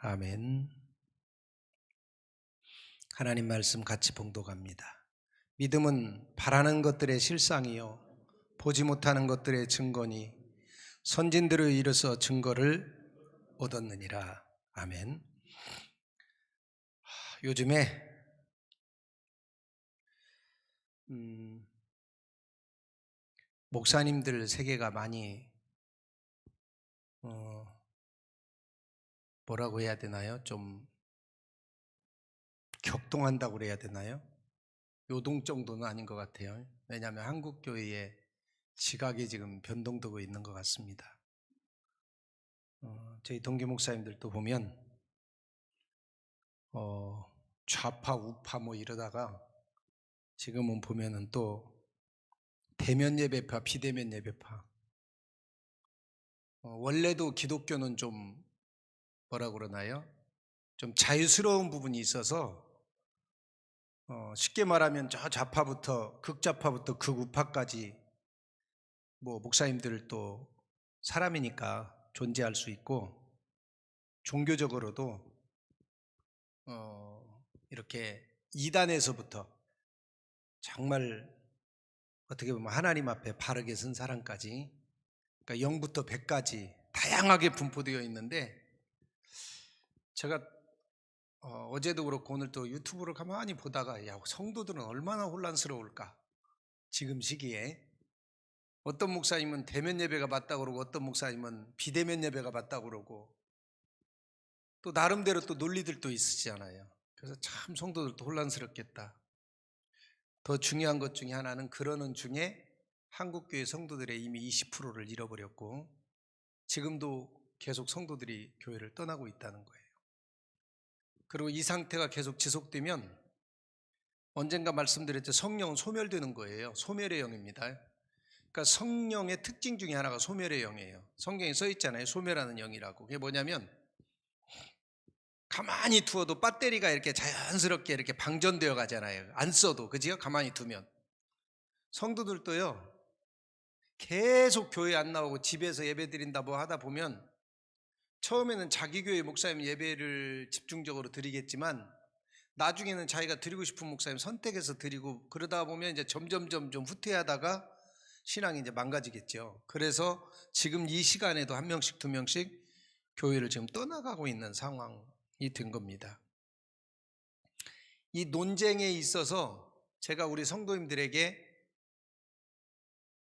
아멘. 하나님 말씀 같이 봉독합니다. 믿음은 바라는 것들의 실상이요 보지 못하는 것들의 증거니 선진들을 이뤄서 증거를 얻었느니라. 아멘. 요즘에 목사님들 세계가 많이 뭐라고 해야 되나요? 좀 격동한다고 그래야 되나요? 요동 정도는 아닌 것 같아요. 왜냐하면 한국교회의 지각이 지금 변동되고 있는 것 같습니다. 저희 동기 목사님들도 보면 좌파 우파 뭐 이러다가 지금은 보면은 또 대면 예배파 비대면 예배파. 원래도 기독교는 좀 뭐라 그러나요? 좀 자유스러운 부분이 있어서 쉽게 말하면 저 좌파부터 극좌파부터 극우파까지 뭐 목사님들 또 사람이니까 존재할 수 있고 종교적으로도 이렇게 이단에서부터 정말 어떻게 보면 하나님 앞에 바르게 선 사람까지, 그러니까 0부터 100까지 다양하게 분포되어 있는데, 제가 어제도 그렇고 오늘 또 유튜브를 가만히 보다가 야, 성도들은 얼마나 혼란스러울까. 지금 시기에 어떤 목사님은 대면 예배가 맞다고 그러고 어떤 목사님은 비대면 예배가 맞다고 그러고 또 나름대로 또 논리들도 있으시잖아요. 그래서 참 성도들도 혼란스럽겠다. 더 중요한 것 중에 하나는 그러는 중에 한국교회 성도들의 이미 20%를 잃어버렸고 지금도 계속 성도들이 교회를 떠나고 있다는 거예요. 그리고 이 상태가 계속 지속되면 언젠가 말씀드렸죠. 성령은 소멸되는 거예요. 소멸의 영입니다. 그러니까 성령의 특징 중에 하나가 소멸의 영이에요. 성경에 써 있잖아요. 소멸하는 영이라고. 그게 뭐냐면 가만히 두어도 배터리가 이렇게 자연스럽게 이렇게 방전되어 가잖아요. 안 써도. 그지요? 가만히 두면. 성도들도요. 계속 교회 안 나오고 집에서 예배 드린다 뭐 하다 보면 처음에는 자기 교회 목사님 예배를 집중적으로 드리겠지만 나중에는 자기가 드리고 싶은 목사님 선택해서 드리고 그러다 보면 이제 점점점 좀 후퇴하다가 신앙이 이제 망가지겠죠. 그래서 지금 이 시간에도 한 명씩 두 명씩 교회를 지금 떠나가고 있는 상황이 된 겁니다. 이 논쟁에 있어서 제가 우리 성도님들에게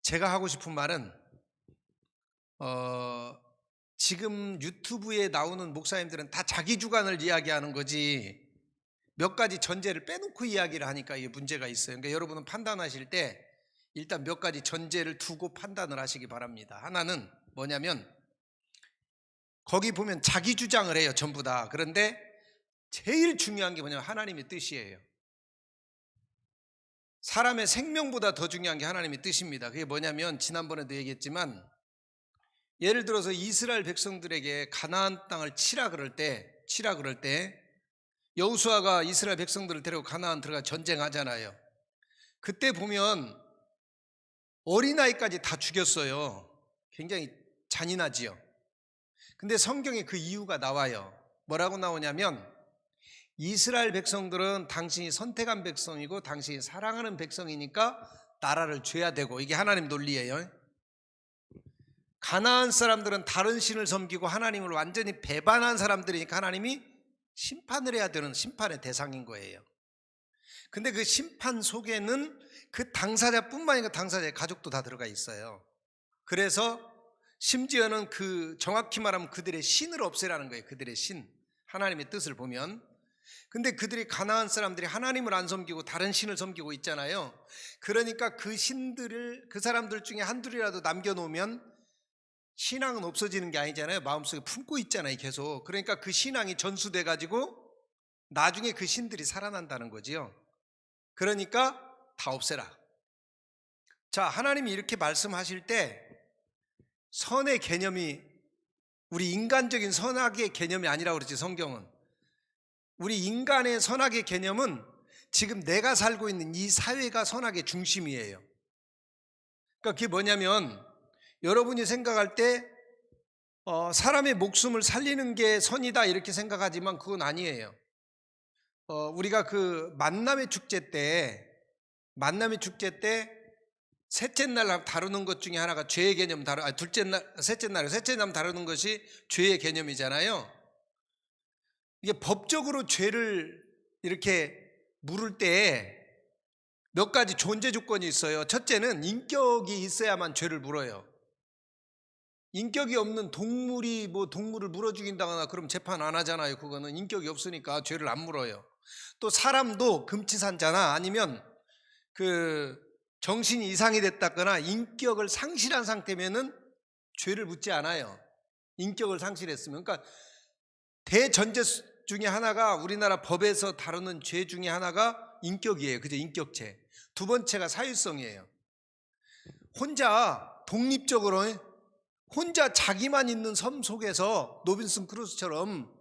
제가 하고 싶은 말은 지금 유튜브에 나오는 목사님들은 다 자기 주관을 이야기하는 거지 몇 가지 전제를 빼놓고 이야기를 하니까 이게 문제가 있어요. 그러니까 여러분은 판단하실 때 일단 몇 가지 전제를 두고 판단을 하시기 바랍니다. 하나는 뭐냐면 거기 보면 자기 주장을 해요. 전부 다. 그런데 제일 중요한 게 뭐냐면 하나님의 뜻이에요. 사람의 생명보다 더 중요한 게 하나님의 뜻입니다. 그게 뭐냐면 지난번에도 얘기했지만 예를 들어서 이스라엘 백성들에게 가나안 땅을 치라 그럴 때 여호수아가 이스라엘 백성들을 데리고 가나안 들어가 전쟁하잖아요. 그때 보면 어린아이까지 다 죽였어요. 굉장히 잔인하지요. 근데 성경에 그 이유가 나와요. 뭐라고 나오냐면 이스라엘 백성들은 당신이 선택한 백성이고 당신이 사랑하는 백성이니까 나라를 줘야 되고, 이게 하나님 논리예요. 가나안 사람들은 다른 신을 섬기고 하나님을 완전히 배반한 사람들이니까 하나님이 심판을 해야 되는 심판의 대상인 거예요. 근데 그 심판 속에는 그 당사자뿐만 아니라 당사자의 가족도 다 들어가 있어요. 그래서 심지어는 그 정확히 말하면 그들의 신을 없애라는 거예요. 그들의 신, 하나님의 뜻을 보면. 근데 그들이 가나안 사람들이 하나님을 안 섬기고 다른 신을 섬기고 있잖아요. 그러니까 그 신들을 그 사람들 중에 한둘이라도 남겨놓으면 신앙은 없어지는 게 아니잖아요. 마음속에 품고 있잖아요. 계속. 그러니까 그 신앙이 전수돼 가지고 나중에 그 신들이 살아난다는 거지요. 그러니까 다 없애라. 자, 하나님이 이렇게 말씀하실 때 선의 개념이 우리 인간적인 선악의 개념이 아니라고 그러지. 성경은 우리 인간의 선악의 개념은 지금 내가 살고 있는 이 사회가 선악의 중심이에요. 그러니까 그게 뭐냐면 여러분이 생각할 때 사람의 목숨을 살리는 게 선이다 이렇게 생각하지만 그건 아니에요. 우리가 그 만남의 축제 때 셋째 날 다루는 것 중에 하나가 죄의 개념 셋째 날 다루는 것이 죄의 개념이잖아요. 이게 법적으로 죄를 이렇게 물을 때 몇 가지 존재 조건이 있어요. 첫째는 인격이 있어야만 죄를 물어요. 인격이 없는 동물이 동물을 물어 죽인다거나 그럼 재판 안 하잖아요. 그거는 인격이 없으니까 죄를 안 물어요. 또 사람도 금치산자나 아니면 그 정신이 이상이 됐다거나 인격을 상실한 상태면은 죄를 묻지 않아요. 인격을 상실했으면. 그러니까 대전제 중에 하나가 우리나라 법에서 다루는 죄 중에 하나가 인격이에요. 그죠? 인격죄. 두 번째가 사유성이에요. 혼자 독립적으로 혼자 자기만 있는 섬 속에서 노빈슨 크루소처럼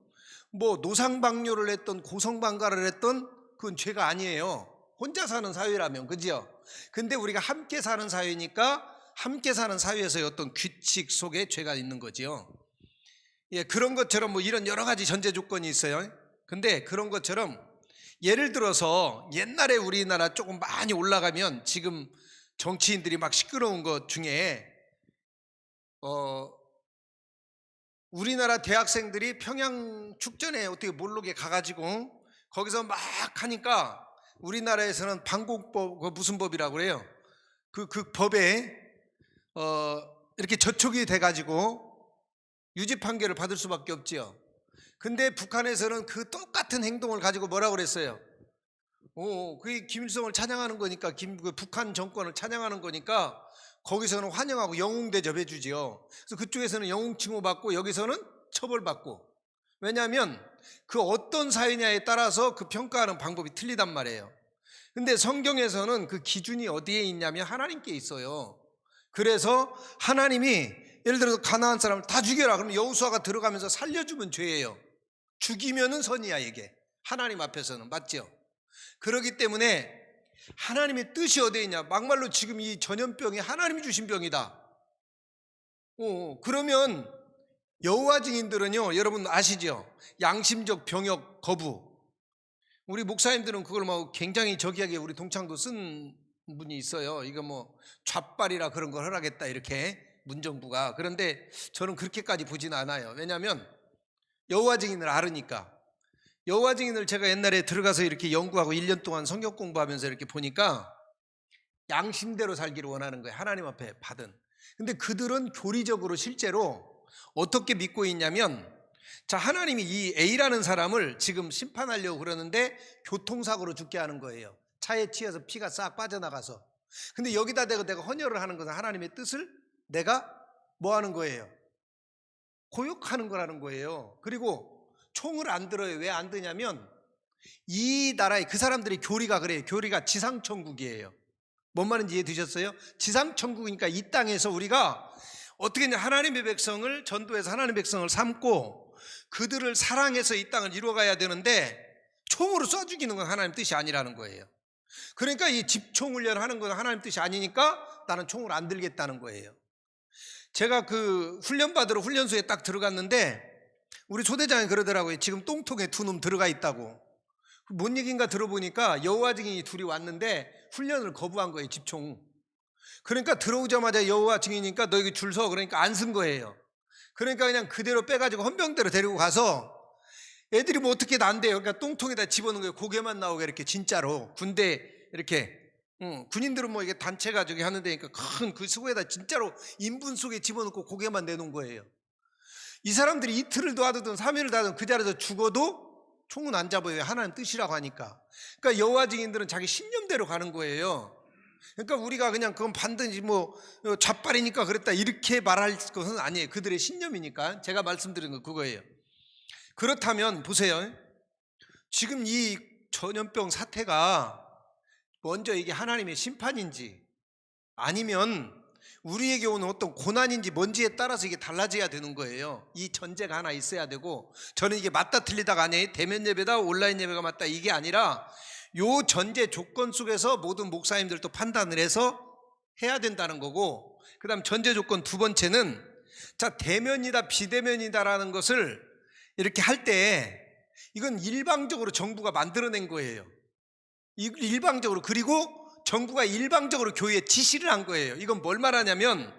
노상방뇨를 했던 고성방가를 했던 그건 죄가 아니에요. 혼자 사는 사회라면. 그죠? 근데 우리가 함께 사는 사회니까 함께 사는 사회에서의 어떤 규칙 속에 죄가 있는 거지요. 예, 그런 것처럼 이런 여러 가지 전제 조건이 있어요. 근데 그런 것처럼 예를 들어서 옛날에 우리나라 조금 많이 올라가면 지금 정치인들이 막 시끄러운 것 중에 우리나라 대학생들이 평양 축전에 어떻게 모르게 가가지고 거기서 막 하니까 우리나라에서는 방공법, 무슨 법이라고 그래요? 그 법에 이렇게 저촉이 돼가지고 유죄 판결을 받을 수밖에 없지요. 근데 북한에서는 그 똑같은 행동을 가지고 뭐라고 그랬어요? 그게 김일성을 찬양하는 거니까 북한 정권을 찬양하는 거니까 거기서는 환영하고 영웅 대접해 주지요. 그래서 그쪽에서는 영웅 칭호받고 여기서는 처벌받고. 왜냐하면 그 어떤 사회냐에 따라서 그 평가하는 방법이 틀리단 말이에요. 근데 성경에서는 그 기준이 어디에 있냐면 하나님께 있어요. 그래서 하나님이 예를 들어서 가나안 사람을 다 죽여라 그러면 여호수아가 들어가면서 살려주면 죄예요. 죽이면은 선이야. 이게 하나님 앞에서는. 맞죠? 그렇기 때문에 하나님의 뜻이 어디에 있냐. 막말로 지금 이 전염병이 하나님이 주신 병이다. 그러면 여호와 증인들은요, 여러분 아시죠? 양심적 병역 거부. 우리 목사님들은 그걸 굉장히 저기하게 우리 동창도 쓴 분이 있어요. 이거 좌빨이라 그런 걸 허락했다 이렇게 문정부가. 그런데 저는 그렇게까지 보진 않아요. 왜냐하면 여호와 증인을 알으니까. 여호와 증인을 제가 옛날에 들어가서 이렇게 연구하고 1년 동안 성경 공부하면서 이렇게 보니까 양심대로 살기를 원하는 거예요. 하나님 앞에 받은. 근데 그들은 교리적으로 실제로 어떻게 믿고 있냐면, 자, 하나님이 이 A라는 사람을 지금 심판하려고 그러는데 교통사고로 죽게 하는 거예요. 차에 치여서 피가 싹 빠져나가서. 근데 여기다 대고 내가 헌혈을 하는 것은 하나님의 뜻을 내가 뭐 하는 거예요? 고역하는 거라는 거예요. 그리고 총을 안 들어요. 왜 안 드냐면 이 나라의 그 사람들의 교리가 그래요. 교리가 지상천국이에요. 뭔 말인지 이해 되셨어요? 지상천국이니까 이 땅에서 우리가 어떻게 했냐, 하나님의 백성을 전도해서 하나님의 백성을 삼고 그들을 사랑해서 이 땅을 이루어가야 되는데 총으로 쏴 죽이는 건 하나님 뜻이 아니라는 거예요. 그러니까 이 집총 훈련하는 건 하나님 뜻이 아니니까 나는 총을 안 들겠다는 거예요. 제가 그 훈련 받으러 훈련소에 딱 들어갔는데 우리 소대장이 그러더라고요. 지금 똥통에 두 놈 들어가 있다고. 뭔 얘기인가 들어보니까 여호와 증인이 둘이 왔는데 훈련을 거부한 거예요. 집총. 그러니까 들어오자마자 여호와 증인이니까 너 여기 줄 서. 그러니까 안 쓴 거예요. 그러니까 그냥 그대로 빼가지고 헌병대로 데리고 가서 애들이 어떻게 난대요. 그러니까 똥통에다 집어넣은 거예요. 고개만 나오게 이렇게 진짜로. 군대 이렇게 군인들은 이게 단체 가지고 하는 데니까 큰 그 수고에다 진짜로 인분 속에 집어넣고 고개만 내놓은 거예요. 이 사람들이 이틀을 도와두든 3일을 도와두든 그 자리에서 죽어도 총은 안 잡아요. 하나님 뜻이라고 하니까. 그러니까 여호와 증인들은 자기 신념대로 가는 거예요. 그러니까 우리가 그냥 그건 반드시 좌빨이니까 그랬다 이렇게 말할 것은 아니에요. 그들의 신념이니까. 제가 말씀드린 건 그거예요. 그렇다면 보세요. 지금 이 전염병 사태가 먼저 이게 하나님의 심판인지 아니면 우리에게 오는 어떤 고난인지 뭔지에 따라서 이게 달라져야 되는 거예요. 이 전제가 하나 있어야 되고, 저는 이게 맞다 틀리다가 아니에요. 대면 예배다 온라인 예배가 맞다 이게 아니라 요 전제 조건 속에서 모든 목사님들도 판단을 해서 해야 된다는 거고, 그 다음 전제 조건 두 번째는 자, 대면이다 비대면이다라는 것을 이렇게 할 때 이건 일방적으로 정부가 만들어낸 거예요. 일방적으로. 그리고 정부가 일방적으로 교회에 지시를 한 거예요. 이건 뭘 말하냐면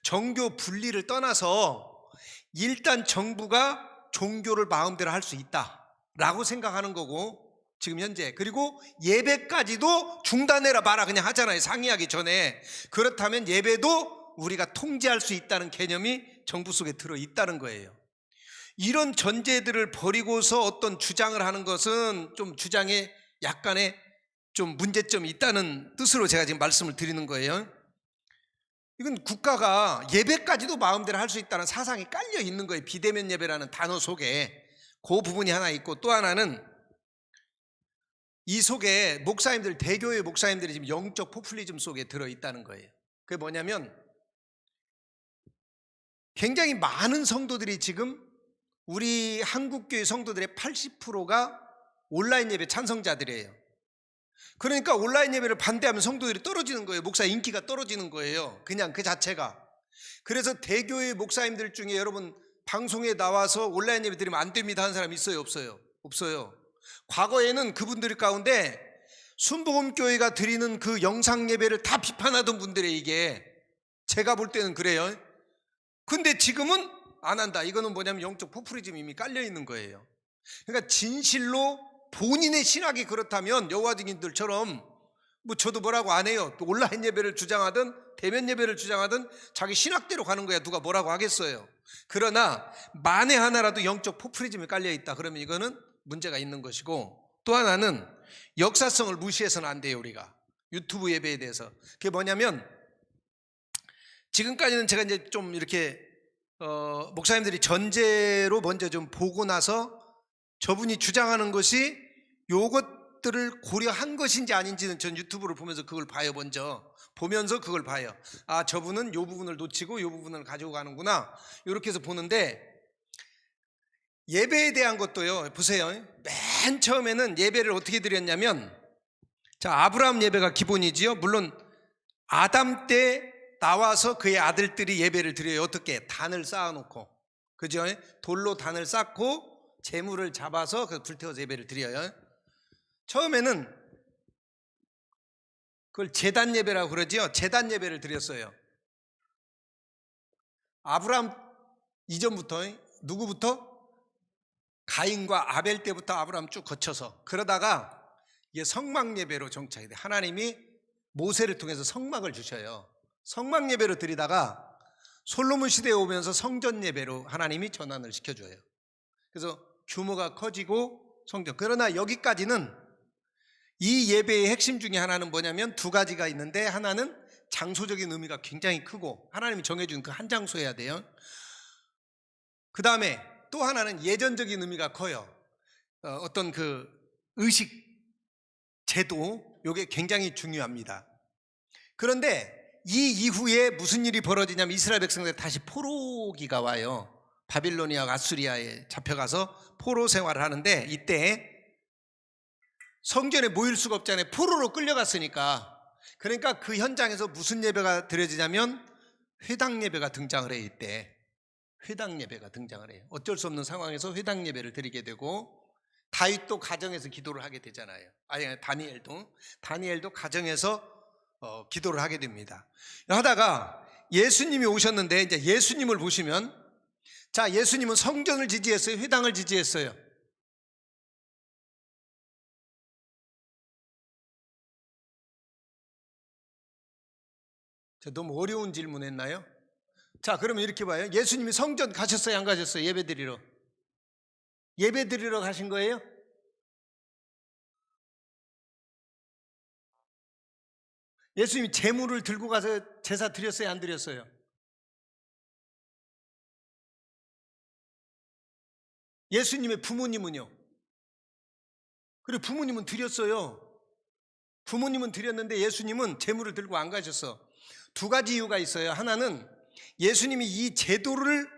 정교 분리를 떠나서 일단 정부가 종교를 마음대로 할 수 있다라고 생각하는 거고, 지금 현재. 그리고 예배까지도 중단해라 마라 그냥 하잖아요, 상의하기 전에. 그렇다면 예배도 우리가 통제할 수 있다는 개념이 정부 속에 들어있다는 거예요. 이런 전제들을 버리고서 어떤 주장을 하는 것은 좀 주장에 약간의 좀 문제점이 있다는 뜻으로 제가 지금 말씀을 드리는 거예요. 이건 국가가 예배까지도 마음대로 할 수 있다는 사상이 깔려 있는 거예요. 비대면 예배라는 단어 속에. 그 부분이 하나 있고, 또 하나는 이 속에 목사님들, 대교회 목사님들이 지금 영적 포퓰리즘 속에 들어있다는 거예요. 그게 뭐냐면 굉장히 많은 성도들이 지금 우리 한국교회 성도들의 80%가 온라인 예배 찬성자들이에요. 그러니까 온라인 예배를 반대하면 성도들이 떨어지는 거예요. 목사 인기가 떨어지는 거예요. 그냥 그 자체가. 그래서 대교회 목사님들 중에 여러분 방송에 나와서 온라인 예배 드리면 안 됩니다 하는 사람 있어요, 없어요? 없어요. 과거에는 그분들 가운데 순복음교회가 드리는 그 영상 예배를 다 비판하던 분들의, 이게 제가 볼 때는 그래요. 근데 지금은 안 한다. 이거는 뭐냐면 영적 포퓰리즘이 이미 깔려 있는 거예요. 그러니까 진실로 본인의 신학이 그렇다면 여호와 증인들처럼 뭐 저도 뭐라고 안 해요. 온라인 예배를 주장하든 대면 예배를 주장하든 자기 신학대로 가는 거야. 누가 뭐라고 하겠어요. 그러나 만에 하나라도 영적 포퓰리즘이 깔려 있다 그러면 이거는 문제가 있는 것이고, 또 하나는 역사성을 무시해서는 안 돼요. 우리가 유튜브 예배에 대해서. 그게 뭐냐면 지금까지는 제가 이제 좀 이렇게 목사님들이 전제로 먼저 좀 보고 나서 저분이 주장하는 것이 요것들을 고려한 것인지 아닌지는 전 유튜브를 보면서 그걸 봐요. 먼저 보면서 그걸 봐요. 아, 저분은 요 부분을 놓치고 요 부분을 가지고 가는구나, 이렇게 해서 보는데, 예배에 대한 것도요. 보세요. 맨 처음에는 예배를 어떻게 드렸냐면, 자, 아브라함 예배가 기본이지요. 물론 아담 때 나와서 그의 아들들이 예배를 드려요. 어떻게? 단을 쌓아놓고, 그죠? 돌로 단을 쌓고 재물을 잡아서 그 불태워서 예배를 드려요. 처음에는 그걸 제단 예배라고 그러지요. 제단 예배를 드렸어요. 아브라함 이전부터, 누구부터? 가인과 아벨 때부터 아브라함 쭉 거쳐서, 그러다가 이게 성막 예배로 정착이 돼. 하나님이 모세를 통해서 성막을 주셔요. 성막 예배로 드리다가 솔로몬 시대에 오면서 성전 예배로 하나님이 전환을 시켜줘요. 그래서 규모가 커지고 성전. 그러나 여기까지는 이 예배의 핵심 중에 하나는 뭐냐면 두 가지가 있는데, 하나는 장소적인 의미가 굉장히 크고 하나님이 정해준 그 한 장소여야 돼요. 그 다음에 또 하나는 예전적인 의미가 커요. 어떤 그 의식, 제도, 이게 굉장히 중요합니다. 그런데 이 이후에 무슨 일이 벌어지냐면 이스라엘 백성들이 다시 포로기가 와요. 바빌로니아와 아수리아에 잡혀가서 포로 생활을 하는데, 이때 성전에 모일 수가 없잖아요. 포로로 끌려갔으니까. 그러니까 그 현장에서 무슨 예배가 드려지냐면 회당 예배가 등장을 해요. 이때 회당 예배가 등장을 해요. 어쩔 수 없는 상황에서 회당 예배를 드리게 되고, 다윗도 가정에서 기도를 하게 되잖아요. 아니, 다니엘도 가정에서 기도를 하게 됩니다. 하다가 예수님이 오셨는데, 이제 예수님을 보시면, 자, 예수님은 성전을 지지했어요? 회당을 지지했어요? 너무 어려운 질문 했나요? 자, 그러면 이렇게 봐요. 예수님이 성전 가셨어요, 안 가셨어요? 예배 드리러. 예배 드리러 가신 거예요? 예수님이 제물을 들고 가서 제사 드렸어요, 안 드렸어요? 예수님의 부모님은요? 그리고 부모님은 드렸어요. 부모님은 드렸는데 예수님은 제물을 들고 안 가셨어. 두 가지 이유가 있어요. 하나는 예수님이 이 제도를,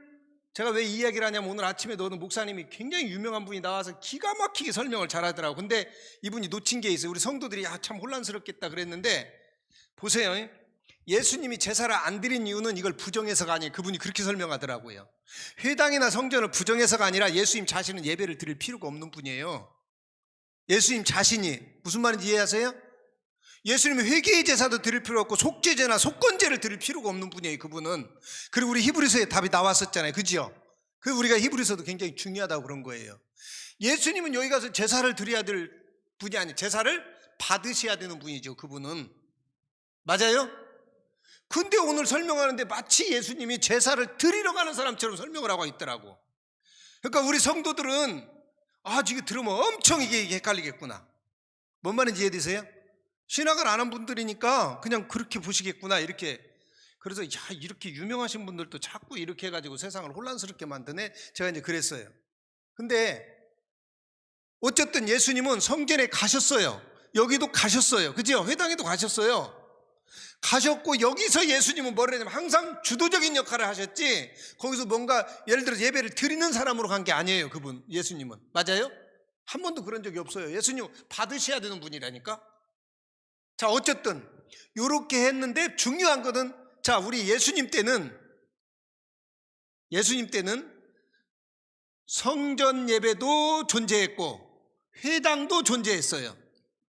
제가 왜 이 이야기를 하냐면, 오늘 아침에도 어느 목사님이 굉장히 유명한 분이 나와서 기가 막히게 설명을 잘하더라고. 근데 이분이 놓친 게 있어요. 우리 성도들이 참 혼란스럽겠다 그랬는데, 보세요. 예수님이 제사를 안 드린 이유는 이걸 부정해서가 아니에요. 그분이 그렇게 설명하더라고요. 회당이나 성전을 부정해서가 아니라 예수님 자신은 예배를 드릴 필요가 없는 분이에요. 예수님 자신이 무슨 말인지 이해하세요? 예수님은 회개의 제사도 드릴 필요 없고 속죄제나 속건제를 드릴 필요가 없는 분이에요. 그분은. 그리고 우리 히브리서에 답이 나왔었잖아요. 그죠? 그 우리가 히브리서도 굉장히 중요하다고 그런 거예요. 예수님은 여기 가서 제사를 드려야 될 분이 아니에요. 제사를 받으셔야 되는 분이죠. 그분은. 맞아요? 근데 오늘 설명하는데 마치 예수님이 제사를 드리러 가는 사람처럼 설명을 하고 있더라고. 그러니까 우리 성도들은 이게 들으면 엄청 이게 헷갈리겠구나. 뭔 말인지 이해되세요? 신학을 안 한 분들이니까 그냥 그렇게 보시겠구나 이렇게. 그래서 이렇게 유명하신 분들도 자꾸 이렇게 해가지고 세상을 혼란스럽게 만드네. 제가 이제 그랬어요. 근데 어쨌든 예수님은 성전에 가셨어요. 여기도 가셨어요. 그죠? 회당에도 가셨어요. 가셨고 여기서 예수님은 뭐라 했냐면 항상 주도적인 역할을 하셨지 거기서 뭔가 예를 들어서 예배를 드리는 사람으로 간 게 아니에요. 그분 예수님은. 맞아요? 한 번도 그런 적이 없어요. 예수님은 받으셔야 되는 분이라니까. 자, 어쨌든 이렇게 했는데 중요한 것은 자, 우리 예수님 때는 성전 예배도 존재했고 회당도 존재했어요.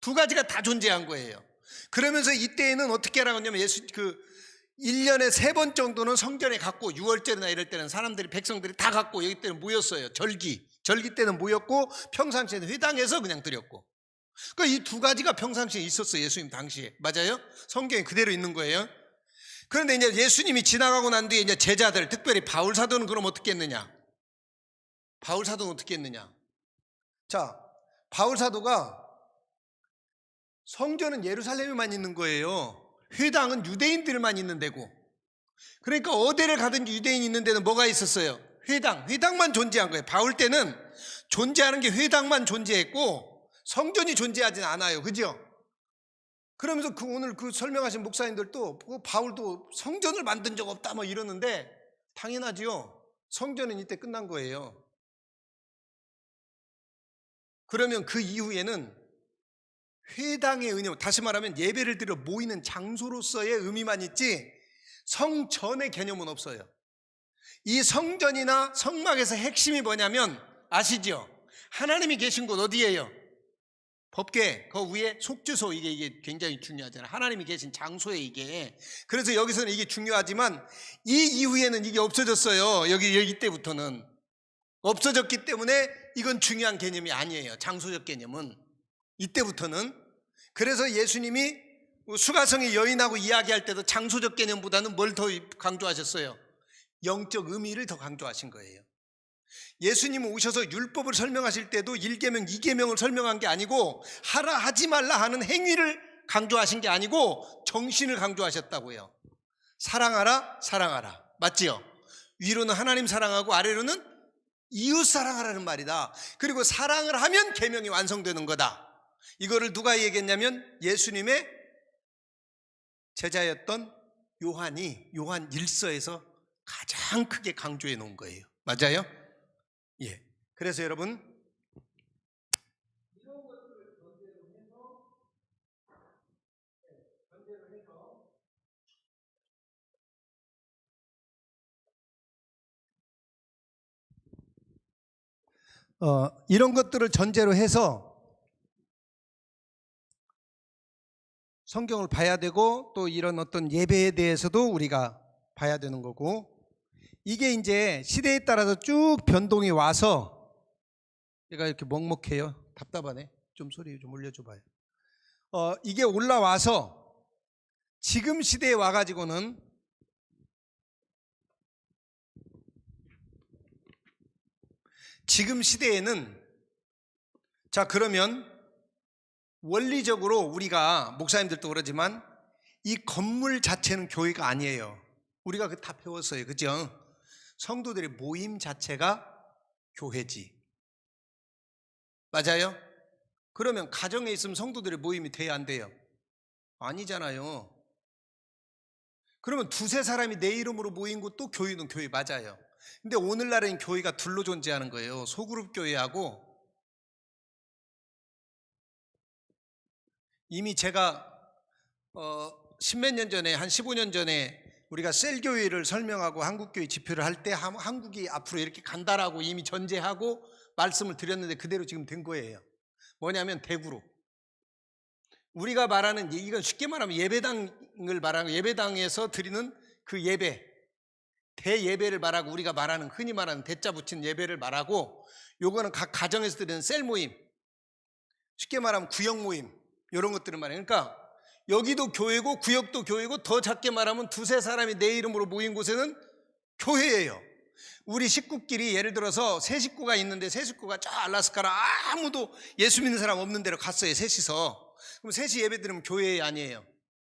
두 가지가 다 존재한 거예요. 그러면서 이때에는 어떻게 하라고 하냐면 1년에 3번 정도는 성전에 갔고 6월절이나 이럴 때는 사람들이 백성들이 다 갔고 여기 때는 모였어요. 절기 때는 모였고 평상시에는 회당에서 그냥 드렸고. 그러니까 이 두 가지가 평상시에 있었어요. 예수님 당시에. 맞아요? 성경에 그대로 있는 거예요. 그런데 이제 예수님이 지나가고 난 뒤에 이제 제자들, 특별히 바울 사도는 그럼 어떻게 했느냐? 자, 바울 사도가 성전은 예루살렘에만 있는 거예요. 회당은 유대인들만 있는 데고. 그러니까 어디를 가든지 유대인이 있는 데는 뭐가 있었어요? 회당만 존재한 거예요. 바울 때는 존재하는 게 회당만 존재했고 성전이 존재하진 않아요. 그죠? 그러면서 오늘 설명하신 목사님들도 바울도 성전을 만든 적 없다 뭐 이러는데 당연하지요. 성전은 이때 끝난 거예요. 그러면 그 이후에는 회당의 의미, 다시 말하면 예배를 드려 모이는 장소로서의 의미만 있지 성전의 개념은 없어요. 이 성전이나 성막에서 핵심이 뭐냐면 아시죠? 하나님이 계신 곳 어디예요? 법궤 그 위에 속주소 이게 굉장히 중요하잖아요. 하나님이 계신 장소에 이게. 그래서 여기서는 이게 중요하지만 이 이후에는 이게 없어졌어요. 여기 때부터는 없어졌기 때문에 이건 중요한 개념이 아니에요. 장소적 개념은 이때부터는. 그래서 예수님이 수가성의 여인하고 이야기할 때도 장소적 개념보다는 뭘 더 강조하셨어요? 영적 의미를 더 강조하신 거예요. 예수님은 오셔서 율법을 설명하실 때도 1계명, 2계명을 설명한 게 아니고 하라 하지 말라 하는 행위를 강조하신 게 아니고 정신을 강조하셨다고요. 사랑하라. 맞지요? 위로는 하나님 사랑하고 아래로는 이웃 사랑하라는 말이다. 그리고 사랑을 하면 계명이 완성되는 거다. 이거를 누가 얘기했냐면 예수님의 제자였던 요한 1서에서 가장 크게 강조해 놓은 거예요. 맞아요? 예. 그래서 여러분 이런 것들을 전제로 해서 성경을 봐야 되고 또 이런 어떤 예배에 대해서도 우리가 봐야 되는 거고 이게 이제 시대에 따라서 쭉 변동이 와서 얘가 이렇게 먹먹해요. 답답하네. 좀 소리 좀 올려줘 봐요. 이게 올라와서 지금 시대에 와가지고는 지금 시대에는 자 그러면 원리적으로 우리가 목사님들도 그러지만 이 건물 자체는 교회가 아니에요. 우리가 다 배웠어요. 그죠? 성도들의 모임 자체가 교회지. 맞아요? 그러면 가정에 있으면 성도들의 모임이 돼야 안 돼요? 아니잖아요. 그러면 두세 사람이 내 이름으로 모인 곳도 교회는 교회 맞아요. 근데 오늘날엔 교회가 둘로 존재하는 거예요. 소그룹 교회하고 이미 제가 십몇 년 전에, 한 15년 전에 우리가 셀교회를 설명하고 한국교회 지표를 할 때 한국이 앞으로 이렇게 간다라고 이미 전제하고 말씀을 드렸는데 그대로 지금 된 거예요. 뭐냐면 대구로. 우리가 말하는, 이건 쉽게 말하면 예배당을 말하는, 예배당에서 드리는 그 예배, 대예배를 말하고, 우리가 말하는, 흔히 말하는 대자 붙인 예배를 말하고, 요거는 각 가정에서 드리는 셀 모임, 쉽게 말하면 구역 모임, 이런 것들을 말해요. 그러니까 여기도 교회고 구역도 교회고, 더 작게 말하면 두세 사람이 내 이름으로 모인 곳에는 교회예요. 우리 식구끼리 예를 들어서 세 식구가 있는데, 세 식구가 저 알라스카라 아무도 예수 믿는 사람 없는 데로 갔어요, 셋이서. 그럼 셋이 예배 드리면 교회 아니에요?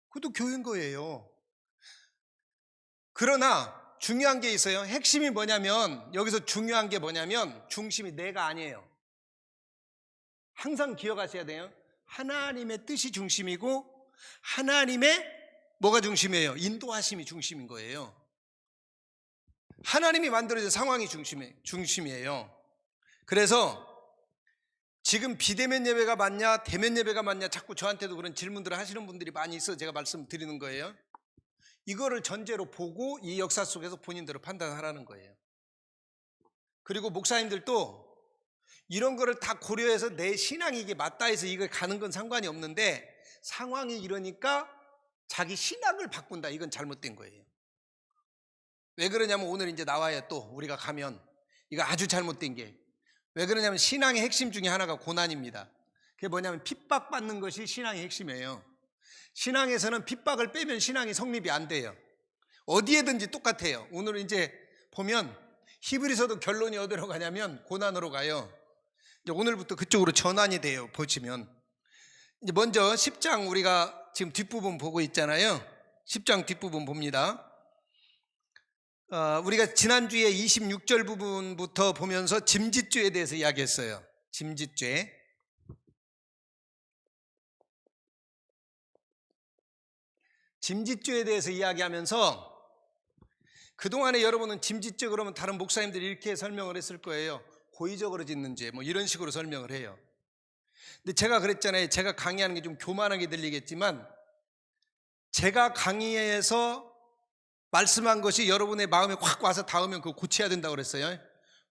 그것도 교회인 거예요. 그러나 중요한 게 있어요. 핵심이 뭐냐면, 여기서 중요한 게 뭐냐면, 중심이 내가 아니에요. 항상 기억하셔야 돼요. 하나님의 뜻이 중심이고, 하나님의 뭐가 중심이에요? 인도하심이 중심인 거예요. 하나님이 만들어진 상황이 중심이에요. 그래서 지금 비대면 예배가 맞냐 대면 예배가 맞냐, 자꾸 저한테도 그런 질문들을 하시는 분들이 많이 있어서 제가 말씀드리는 거예요. 이거를 전제로 보고 이 역사 속에서 본인들을 판단하라는 거예요. 그리고 목사님들도 이런 거를 다 고려해서 내 신앙이 이게 맞다 해서 이걸 가는 건 상관이 없는데, 상황이 이러니까 자기 신앙을 바꾼다, 이건 잘못된 거예요. 왜 그러냐면, 오늘 이제 나와야 또 우리가 가면 이거 아주 잘못된 게, 왜 그러냐면 신앙의 핵심 중에 하나가 고난입니다. 그게 뭐냐면 핍박받는 것이 신앙의 핵심이에요. 신앙에서는 핍박을 빼면 신앙이 성립이 안 돼요. 어디에든지 똑같아요. 오늘 이제 보면 히브리서도 결론이 어디로 가냐면 고난으로 가요. 이제 오늘부터 그쪽으로 전환이 돼요. 보시면 이제 먼저 10장, 우리가 지금 뒷부분 보고 있잖아요. 10장 뒷부분 봅니다. 우리가 지난주에 26절 부분부터 보면서 짐짓죄에 대해서 이야기했어요. 짐짓죄. 짐짓죄에 대해서 이야기하면서, 그동안에 여러분은 짐짓죄 그러면 다른 목사님들이 이렇게 설명을 했을 거예요. 고의적으로 짓는 죄, 뭐 이런 식으로 설명을 해요. 근데 제가 그랬잖아요. 제가 강의하는 게 좀 교만하게 들리겠지만, 제가 강의해서 말씀한 것이 여러분의 마음에 확 와서 닿으면 그거 고쳐야 된다고 그랬어요.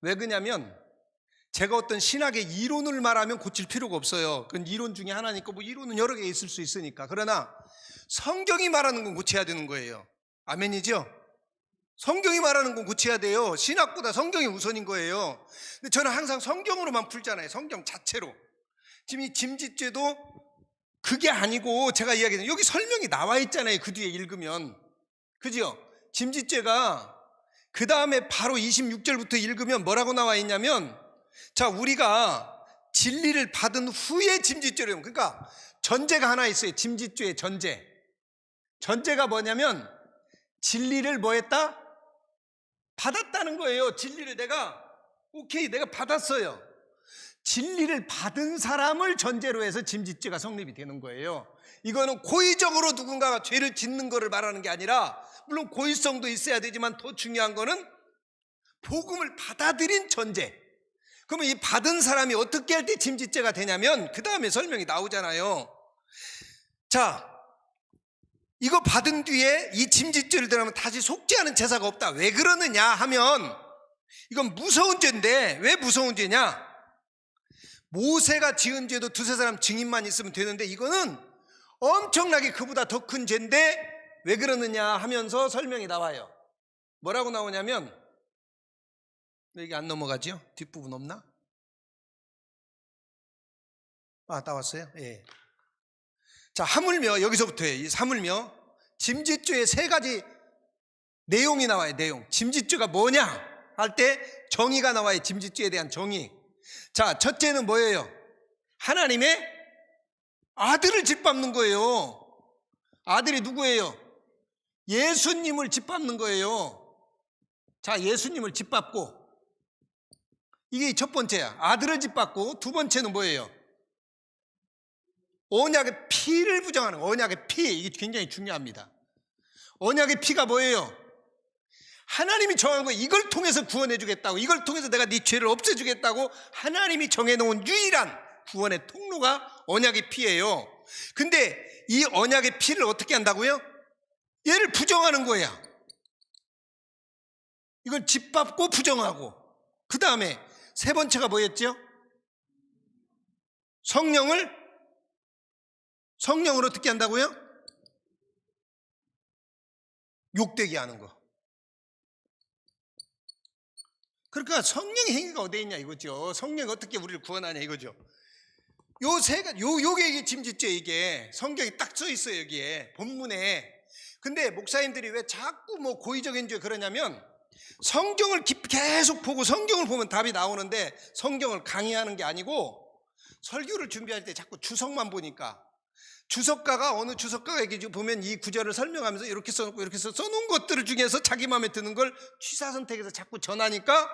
왜 그러냐면, 제가 어떤 신학의 이론을 말하면 고칠 필요가 없어요. 그건 이론 중에 하나니까, 뭐 이론은 여러 개 있을 수 있으니까. 그러나 성경이 말하는 건 고쳐야 되는 거예요. 아멘이죠? 성경이 말하는 건 고쳐야 돼요. 신학보다 성경이 우선인 거예요. 근데 저는 항상 성경으로만 풀잖아요. 성경 자체로. 지금 이 짐짓죄도 그게 아니고, 제가 이야기했는데 여기 설명이 나와 있잖아요. 그 뒤에 읽으면. 그죠? 짐짓죄가 그 다음에 바로 26절부터 읽으면 뭐라고 나와 있냐면, 자, 우리가 진리를 받은 후에 짐짓죄를, 그러니까 전제가 하나 있어요. 짐짓죄의 전제. 전제가 뭐냐면, 진리를 뭐 했다? 받았다는 거예요. 진리를 내가 받았어요. 진리를 받은 사람을 전제로 해서 짐짓죄가 성립이 되는 거예요. 이거는 고의적으로 누군가가 죄를 짓는 거를 말하는 게 아니라, 물론 고의성도 있어야 되지만 더 중요한 거는 복음을 받아들인 전제. 그러면 이 받은 사람이 어떻게 할 때 짐짓죄가 되냐면, 그 다음에 설명이 나오잖아요. 자, 이거 받은 뒤에 이 짐짓죄를 들어가면 다시 속죄하는 제사가 없다. 왜 그러느냐 하면, 이건 무서운 죄인데, 왜 무서운 죄냐? 모세가 지은 죄도 두세 사람 증인만 있으면 되는데, 이거는 엄청나게 그보다 더 큰 죄인데 왜 그러느냐 하면서 설명이 나와요. 뭐라고 나오냐면, 왜 이게 안 넘어가죠? 뒷부분 없나? 나왔어요? 예. 자, 하물며, 여기서부터예요. 이 하물며 짐짓죄의 세 가지 내용이 나와요. 내용. 짐짓죄가 뭐냐 할 때 정의가 나와요. 짐짓죄에 대한 정의. 자, 첫째는 뭐예요? 하나님의 아들을 짓밟는 거예요. 아들이 누구예요? 예수님을 짓밟는 거예요. 자, 예수님을 짓밟고, 이게 첫 번째야. 아들을 짓밟고, 두 번째는 뭐예요? 언약의 피를 부정하는 거예요. 언약의 피, 이게 굉장히 중요합니다. 언약의 피가 뭐예요? 하나님이 정한 거, 이걸 통해서 구원해 주겠다고, 이걸 통해서 내가 네 죄를 없애주겠다고 하나님이 정해놓은 유일한 구원의 통로가 언약의 피예요. 근데 이 언약의 피를 어떻게 한다고요? 얘를 부정하는 거야. 이건 짓밟고 부정하고. 그 다음에 세 번째가 뭐였죠? 성령을 어떻게 한다고요? 욕되게 하는 거. 그러니까 성령의 행위가 어디에 있냐 이거죠. 성령이 어떻게 우리를 구원하냐 이거죠. 요게 이게 짐짓죠. 이게 성경이 딱 써 있어요. 여기에 본문에. 근데 목사님들이 왜 자꾸 뭐 고의적인 죄 그러냐면 성경을 계속 보고 성경을 보면 답이 나오는데 성경을 강의하는 게 아니고 설교를 준비할 때 자꾸 주석만 보니까 어느 주석가가 얘기 보면 이 구절을 설명하면서 이렇게 써놓고 이렇게 써놓은 것들 중에서 자기 마음에 드는 걸 취사 선택해서 자꾸 전하니까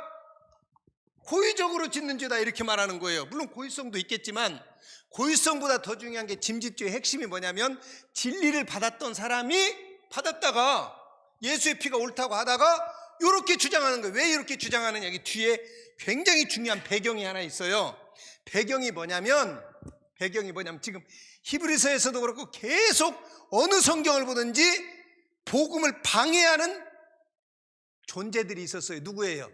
고의적으로 짓는 죄다 이렇게 말하는 거예요. 물론 고의성도 있겠지만 고의성보다 더 중요한 게 짐짓죄의 핵심이 뭐냐면 진리를 받았던 사람이 받았다가 예수의 피가 옳다고 하다가 이렇게 주장하는 거예요. 왜 이렇게 주장하느냐. 여기 뒤에 굉장히 중요한 배경이 하나 있어요. 배경이 뭐냐면 지금 히브리서에서도 그렇고 계속 어느 성경을 보든지 복음을 방해하는 존재들이 있었어요. 누구예요?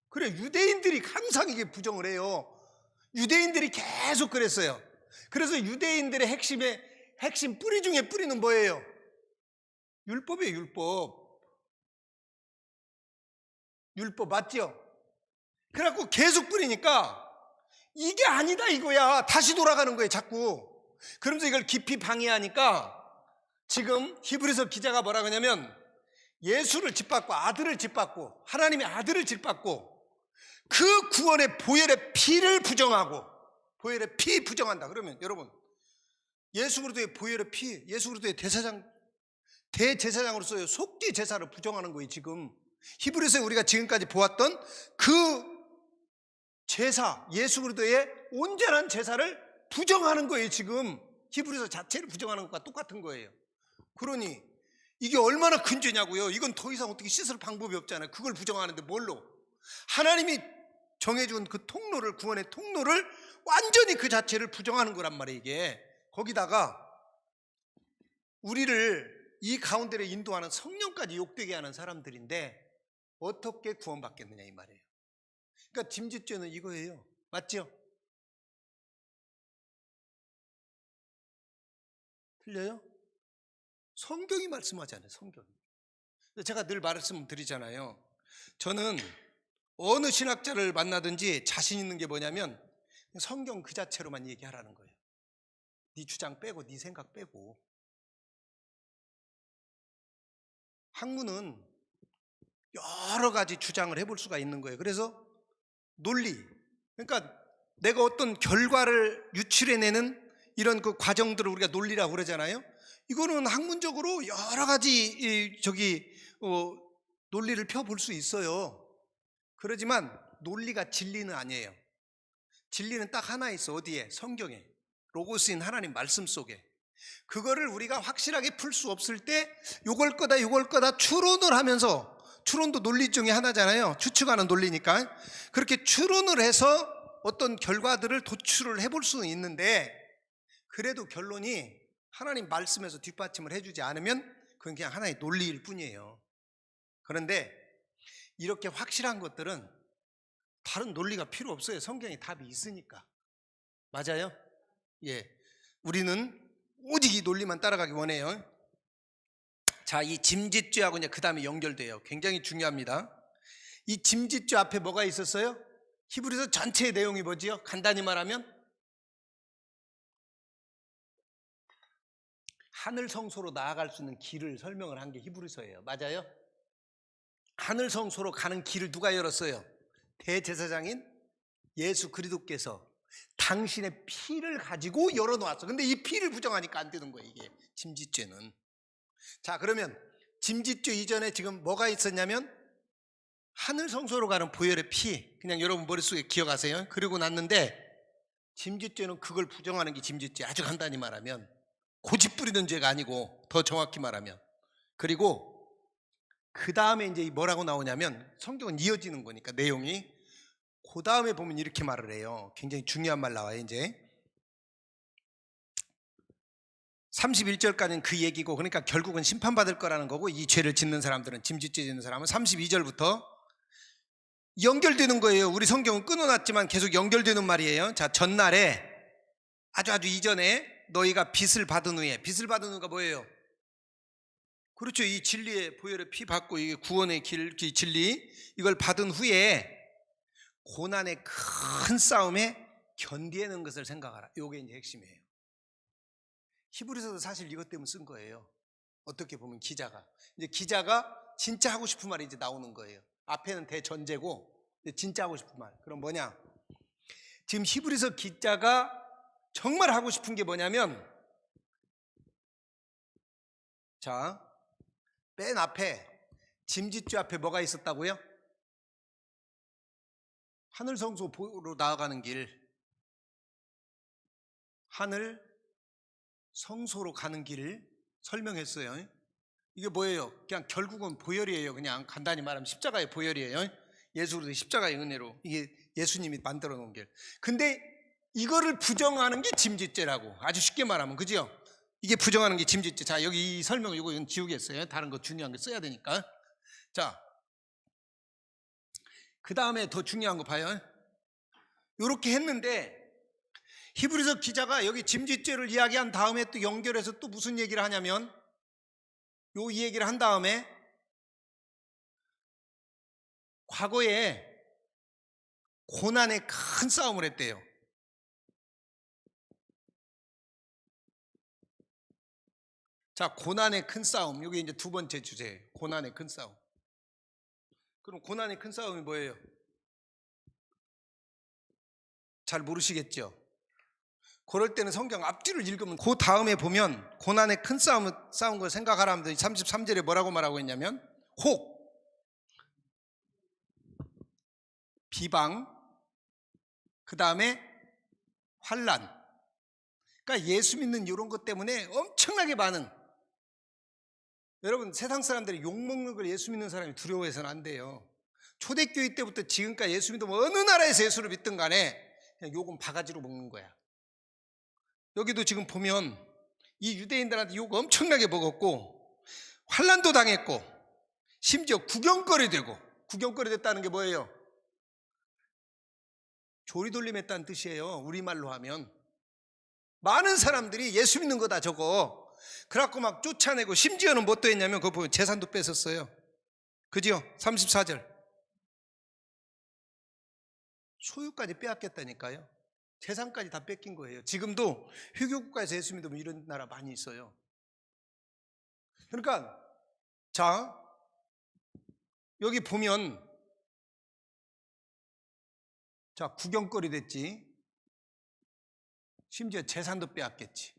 그래, 유대인들이 항상 이게 부정을 해요. 유대인들이 계속 그랬어요. 그래서 유대인들의 핵심 뿌리 중에 뿌리는 뭐예요? 율법이에요. 율법 맞죠? 그래갖고 계속 뿌리니까 이게 아니다 이거야. 다시 돌아가는 거예요 자꾸. 그러면서 이걸 깊이 방해하니까 지금 히브리서 기자가 뭐라 그러냐면 예수를 짓밟고 아들을 짓밟고 하나님의 아들을 짓밟고 그 구원의 보혈의 피를 부정하고 보혈의 피 부정한다. 그러면 여러분 예수 그리스도의 보혈의 피, 예수 그리스도의 대제사장으로서의 속죄 제사를 부정하는 거예요 지금. 히브리서에 우리가 지금까지 보았던 그 제사, 예수 그리스도의 온전한 제사를 부정하는 거예요 지금. 히브리서 자체를 부정하는 것과 똑같은 거예요. 그러니 이게 얼마나 큰 죄냐고요. 이건 더 이상 어떻게 씻을 방법이 없잖아요. 그걸 부정하는데 뭘로? 하나님이 정해준 그 통로를, 구원의 통로를 완전히 그 자체를 부정하는 거란 말이에요 이게. 거기다가 우리를 이 가운데를 인도하는 성령까지 욕되게 하는 사람들인데 어떻게 구원받겠느냐 이 말이에요. 그러니까 짐짓죄는 이거예요. 맞죠? 틀려요? 성경이 말씀하잖아요. 성경이. 제가 늘 말씀드리잖아요. 저는 어느 신학자를 만나든지 자신 있는 게 뭐냐면 성경 그 자체로만 얘기하라는 거예요. 네 주장 빼고 네 생각 빼고. 학문은 여러 가지 주장을 해볼 수가 있는 거예요. 그래서 논리, 그러니까 내가 어떤 결과를 유출해내는 이런 그 과정들을 우리가 논리라고 그러잖아요. 이거는 학문적으로 여러 가지 논리를 펴볼 수 있어요. 그러지만 논리가 진리는 아니에요. 진리는 딱 하나 있어. 어디에? 성경에. 로고스인 하나님 말씀 속에. 그거를 우리가 확실하게 풀 수 없을 때 요걸 거다 추론을 하면서, 추론도 논리 중에 하나잖아요. 추측하는 논리니까. 그렇게 추론을 해서 어떤 결과들을 도출을 해볼 수는 있는데 그래도 결론이 하나님 말씀에서 뒷받침을 해주지 않으면 그건 그냥 하나의 논리일 뿐이에요. 그런데 이렇게 확실한 것들은 다른 논리가 필요 없어요. 성경에 답이 있으니까. 맞아요? 예. 우리는 오직 이 논리만 따라가기 원해요. 자, 이 짐짓죄하고 이제 그 다음에 연결돼요. 굉장히 중요합니다. 이 짐짓죄 앞에 뭐가 있었어요? 히브리서 전체의 내용이 뭐지요? 간단히 말하면 하늘 성소로 나아갈 수 있는 길을 설명을 한 게 히브리서예요. 맞아요? 하늘 성소로 가는 길을 누가 열었어요? 대제사장인 예수 그리스도께서 당신의 피를 가지고 열어놓았어. 근데 이 피를 부정하니까 안 되는 거예요, 이게 짐짓죄는. 자, 그러면 짐짓죄 이전에 지금 뭐가 있었냐면 하늘 성소로 가는 보혈의 피, 그냥 여러분 머릿속에 기억하세요. 그리고 났는데 짐짓죄는 그걸 부정하는 게 짐짓죄. 아주 간단히 말하면 고집 부리는 죄가 아니고, 더 정확히 말하면. 그리고 그 다음에 이제 뭐라고 나오냐면, 성경은 이어지는 거니까 내용이, 그 다음에 보면 이렇게 말을 해요. 굉장히 중요한 말 나와요. 이제 31절까지는 그 얘기고, 그러니까 결국은 심판받을 거라는 거고, 이 죄를 짓는 사람들은, 짐짓죄 짓는 사람은 32절부터 연결되는 거예요. 우리 성경은 끊어놨지만 계속 연결되는 말이에요. 자, 전날에 아주 이전에 너희가 빚을 받은 후에, 빚을 받은 후가 뭐예요? 그렇죠. 이 진리의 보혈의 피 받고 이게 구원의 길, 이 진리, 이걸 받은 후에 고난의 큰 싸움에 견디는 것을 생각하라. 이게 이제 핵심이에요. 히브리서도 사실 이것 때문에 쓴 거예요. 어떻게 보면 기자가 진짜 하고 싶은 말이 이제 나오는 거예요. 앞에는 대전제고 진짜 하고 싶은 말. 그럼 뭐냐? 지금 히브리서 기자가 정말 하고 싶은 게 뭐냐면, 자, 맨 앞에 짐짓죄 앞에 뭐가 있었다고요? 하늘 성소 보러 나아가는 길, 하늘 성소로 가는 길을 설명했어요. 이게 뭐예요? 그냥 결국은 보혈이에요. 그냥 간단히 말하면 십자가의 보혈이에요. 예수 그리스도의 십자가의 은혜로, 이게 예수님이 만들어 놓은 길. 근데 이거를 부정하는 게 짐짓죄라고, 아주 쉽게 말하면, 그죠? 이게 부정하는 게 짐짓죄. 자, 여기 이 설명을 이거 지우겠어요. 다른 거 중요한 거 써야 되니까. 자, 그 다음에 더 중요한 거 봐요. 이렇게 했는데 히브리서 기자가 여기 짐짓죄를 이야기한 다음에 또 연결해서 또 무슨 얘기를 하냐면, 이 얘기를 한 다음에 과거에 고난의 큰 싸움을 했대요. 자, 고난의 큰 싸움. 이게 이제 두 번째 주제예요. 고난의 큰 싸움. 그럼 고난의 큰 싸움이 뭐예요? 잘 모르시겠죠? 그럴 때는 성경 앞뒤를 읽으면 그 다음에 보면 고난의 큰 싸운 걸 생각하라면 33절에 뭐라고 말하고 있냐면, 혹, 비방, 그 다음에 환난. 그러니까 예수 믿는 이런 것 때문에 엄청나게 많은, 여러분 세상 사람들이 욕먹는 걸 예수 믿는 사람이 두려워해서는 안 돼요. 초대교회 때부터 지금까지 예수 믿으면 어느 나라에서 예수를 믿든 간에 그냥 욕은 바가지로 먹는 거야. 여기도 지금 보면 이 유대인들한테 욕 엄청나게 먹었고 환난도 당했고 심지어 구경거리 되고, 구경거리 됐다는 게 뭐예요? 조리돌림했다는 뜻이에요. 우리말로 하면 많은 사람들이 예수 믿는 거다 저거, 그래갖고 막 쫓아내고, 심지어는 뭐 또 했냐면 그거 보면 재산도 뺏었어요. 그죠? 34절 소유까지 빼앗겼다니까요. 재산까지 다 뺏긴 거예요. 지금도 휴교국가에서 예수 믿으면 이런 나라 많이 있어요. 그러니까 자, 여기 보면, 자, 구경거리 됐지, 심지어 재산도 빼앗겼지.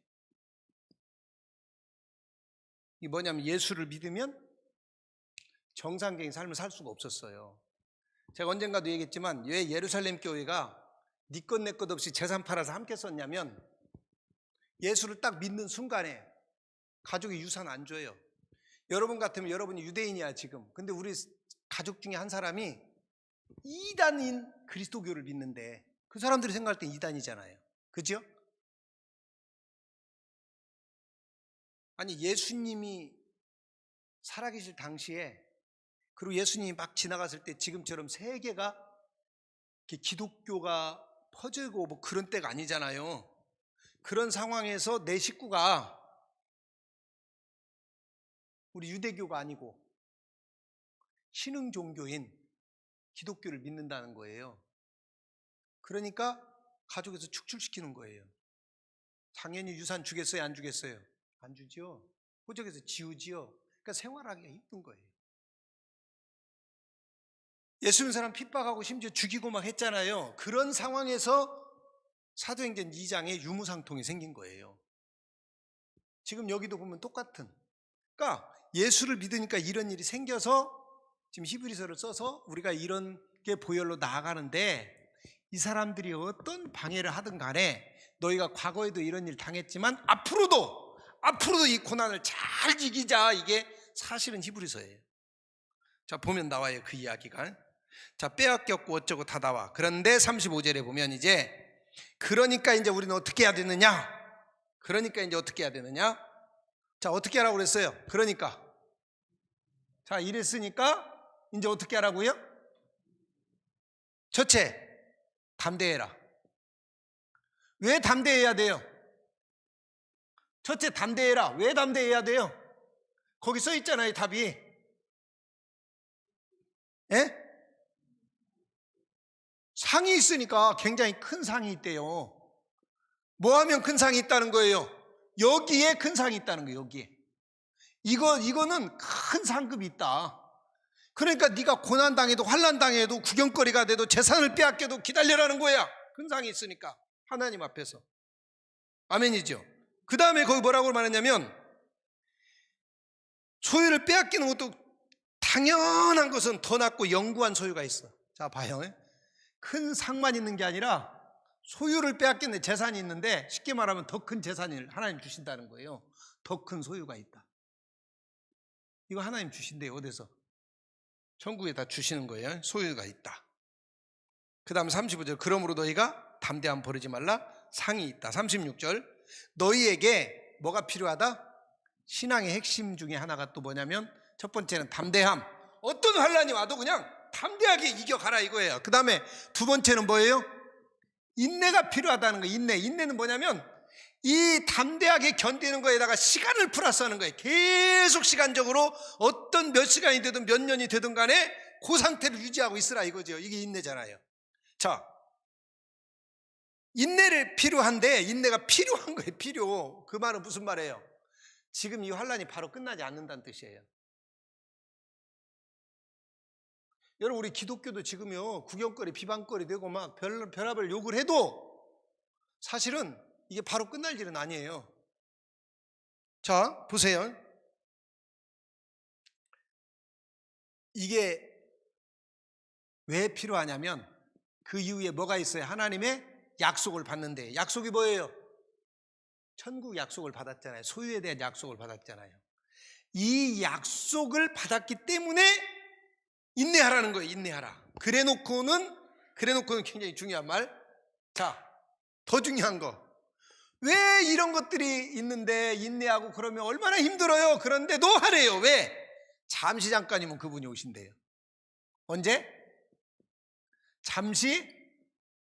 이 뭐냐면 예수를 믿으면 정상적인 삶을 살 수가 없었어요. 제가 언젠가도 얘기했지만 왜 예루살렘 교회가 네 것 내 것 없이 재산 팔아서 함께 썼냐면, 예수를 딱 믿는 순간에 가족이 유산 안 줘요. 여러분 같으면 여러분이 유대인이야 지금. 근데 우리 가족 중에 한 사람이 이단인 그리스도교를 믿는데 그 사람들이 생각할 땐 이단이잖아요. 그죠? 아니 예수님이 살아계실 당시에, 그리고 예수님이 막 지나갔을 때 지금처럼 세계가 기독교가 퍼지고 뭐 그런 때가 아니잖아요. 그런 상황에서 내 식구가 우리 유대교가 아니고 신흥 종교인 기독교를 믿는다는 거예요. 그러니까 가족에서 축출시키는 거예요. 당연히 유산 주겠어요, 안 주겠어요? 안 주죠. 호적에서 지우지요. 그러니까 생활하기가 힘든 거예요. 예수 믿는 사람 핍박하고 심지어 죽이고 막 했잖아요. 그런 상황에서 사도행전 2장에 유무상통이 생긴 거예요. 지금 여기도 보면 똑같은, 그러니까 예수를 믿으니까 이런 일이 생겨서 지금 히브리서를 써서 우리가 이런 게 보혈로 나아가는데, 이 사람들이 어떤 방해를 하든 간에 너희가 과거에도 이런 일 당했지만 앞으로도 이 고난을 잘 이기자, 이게 사실은 히브리서예요. 자, 보면 나와요 그 이야기가. 자, 빼앗겼고 어쩌고 다 나와. 그런데 35절에 보면 이제, 그러니까 이제 우리는 어떻게 해야 되느냐? 자, 어떻게 하라고 그랬어요? 그러니까 자, 이랬으니까 이제 어떻게 하라고요? 첫째, 담대해라. 왜 담대해야 돼요? 첫째, 담대해라. 왜 담대해야 돼요? 거기 써 있잖아요, 답이. 예? 상이 있으니까 굉장히 큰 상이 있대요. 뭐 하면 큰 상이 있다는 거예요? 여기에 큰 상이 있다는 거예요, 여기에. 이거는 큰 상급이 있다. 그러니까 네가 고난당해도 환난당해도 구경거리가 돼도 재산을 빼앗겨도 기다려라는 거야. 큰 상이 있으니까 하나님 앞에서. 아멘이죠. 그 다음에 거기 뭐라고 말했냐면 소유를 빼앗기는 것도 당연한 것은 더 낫고 영구한 소유가 있어. 자, 봐요. 큰 상만 있는 게 아니라 소유를 빼앗기는 재산이 있는데 쉽게 말하면 더 큰 재산을 하나님 주신다는 거예요. 더 큰 소유가 있다. 이거 하나님 주신대요. 어디서? 천국에다 주시는 거예요. 소유가 있다. 그 다음 35절 그러므로 너희가 담대함 버리지 말라. 상이 있다. 36절 너희에게 뭐가 필요하다? 신앙의 핵심 중에 하나가 또 뭐냐면 첫 번째는 담대함. 어떤 환난이 와도 그냥 담대하게 이겨가라 이거예요. 그 다음에 두 번째는 뭐예요? 인내가 필요하다는 거예요. 인내는 뭐냐면 이 담대하게 견디는 거에다가 시간을 플러스하는 거예요. 계속 시간적으로 어떤 몇 시간이 되든 몇 년이 되든 간에 그 상태를 유지하고 있으라 이거죠. 이게 인내잖아요. 자, 인내를 필요한데 인내가 필요한 거예요. 필요. 그 말은 무슨 말이에요? 지금 이 환란이 바로 끝나지 않는다는 뜻이에요. 여러분 우리 기독교도 지금요 구경거리 비방거리 되고 막 별의별 욕을 해도 사실은 이게 바로 끝날 일은 아니에요. 자, 보세요. 이게 왜 필요하냐면 그 이후에 뭐가 있어요? 하나님의 약속을 받는데 약속이 뭐예요? 천국 약속을 받았잖아요. 소유에 대한 약속을 받았잖아요. 이 약속을 받았기 때문에 인내하라는 거예요. 인내하라. 그래놓고는 굉장히 중요한 말. 자, 더 중요한 거. 왜 이런 것들이 있는데 인내하고 그러면 얼마나 힘들어요. 그런데도 하래요. 왜? 잠시 잠깐이면 그분이 오신대요. 언제? 잠시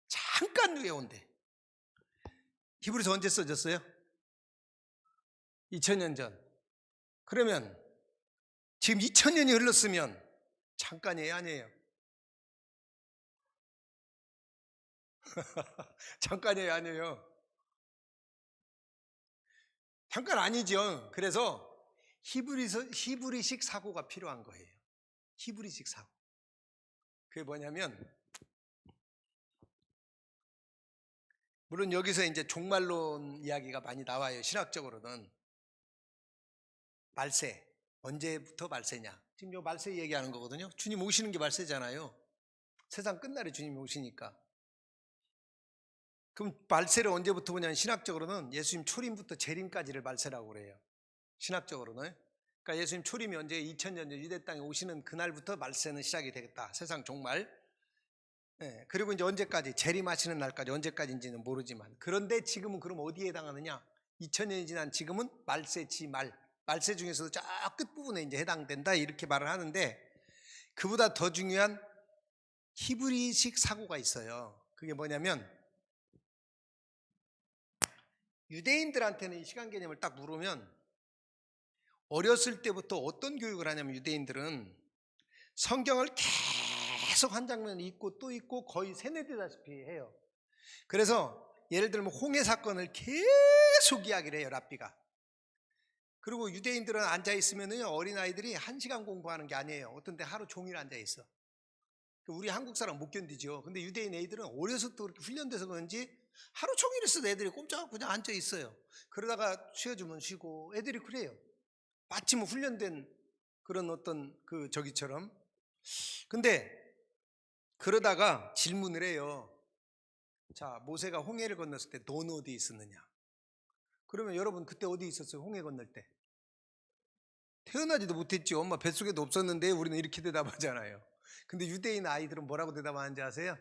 잠깐 후에 온대. 히브리서 언제 써졌어요? 2000년 전. 그러면 지금 2000년이 흘렀으면 잠깐이에요, 아니에요? 잠깐이에요, 아니에요? 잠깐 아니죠. 그래서 히브리식 사고가 필요한 거예요. 히브리식 사고. 그게 뭐냐면 물론 여기서 이제 종말론 이야기가 많이 나와요. 신학적으로는 말세. 언제부터 말세냐? 지금 요 말세 얘기하는 거거든요. 주님 오시는 게 말세잖아요. 세상 끝날에 주님이 오시니까. 그럼 말세를 언제부터 보냐면 신학적으로는 예수님 초림부터 재림까지를 말세라고 그래요. 신학적으로는. 그러니까 예수님 초림이 언제 2000년 전 유대 땅에 오시는 그날부터 말세는 시작이 되겠다. 세상 종말. 네, 그리고 이제 언제까지 재림하시는 날까지 언제까지인지는 모르지만 그런데 지금은 그럼 어디에 해당하느냐? 2000년이 지난 지금은 말세지 말세 중에서도 저 끝부분에 이제 해당된다 이렇게 말을 하는데 그보다 더 중요한 히브리식 사고가 있어요. 그게 뭐냐면 유대인들한테는 이 시간 개념을 딱 물으면 어렸을 때부터 어떤 교육을 하냐면 유대인들은 성경을 계속 한 장면 읽고 또 읽고 거의 세뇌되다시피 해요. 그래서 예를 들면 홍해 사건을 계속 이야기를 해요. 랍비가. 그리고 유대인들은 앉아있으면 어린아이들이 1시간 공부하는 게 아니에요. 어떤 때 하루 종일 앉아있어. 우리 한국 사람 못 견디죠. 근데 유대인 애들은 어려서부터 그렇게 훈련돼서 그런지 하루 종일 있어도 애들이 꼼짝 그냥 앉아있어요. 그러다가 쉬어주면 쉬고 애들이 그래요. 마치 뭐 훈련된 그런 어떤 그 저기처럼. 근데 그러다가 질문을 해요. 자, 모세가 홍해를 건넜을 때 너는 어디 있었느냐? 그러면 여러분 그때 어디 있었어요? 홍해 건널 때? 태어나지도 못했죠. 엄마 뱃속에도 없었는데 우리는 이렇게 대답하잖아요. 근데 유대인 아이들은 뭐라고 대답하는지 아세요?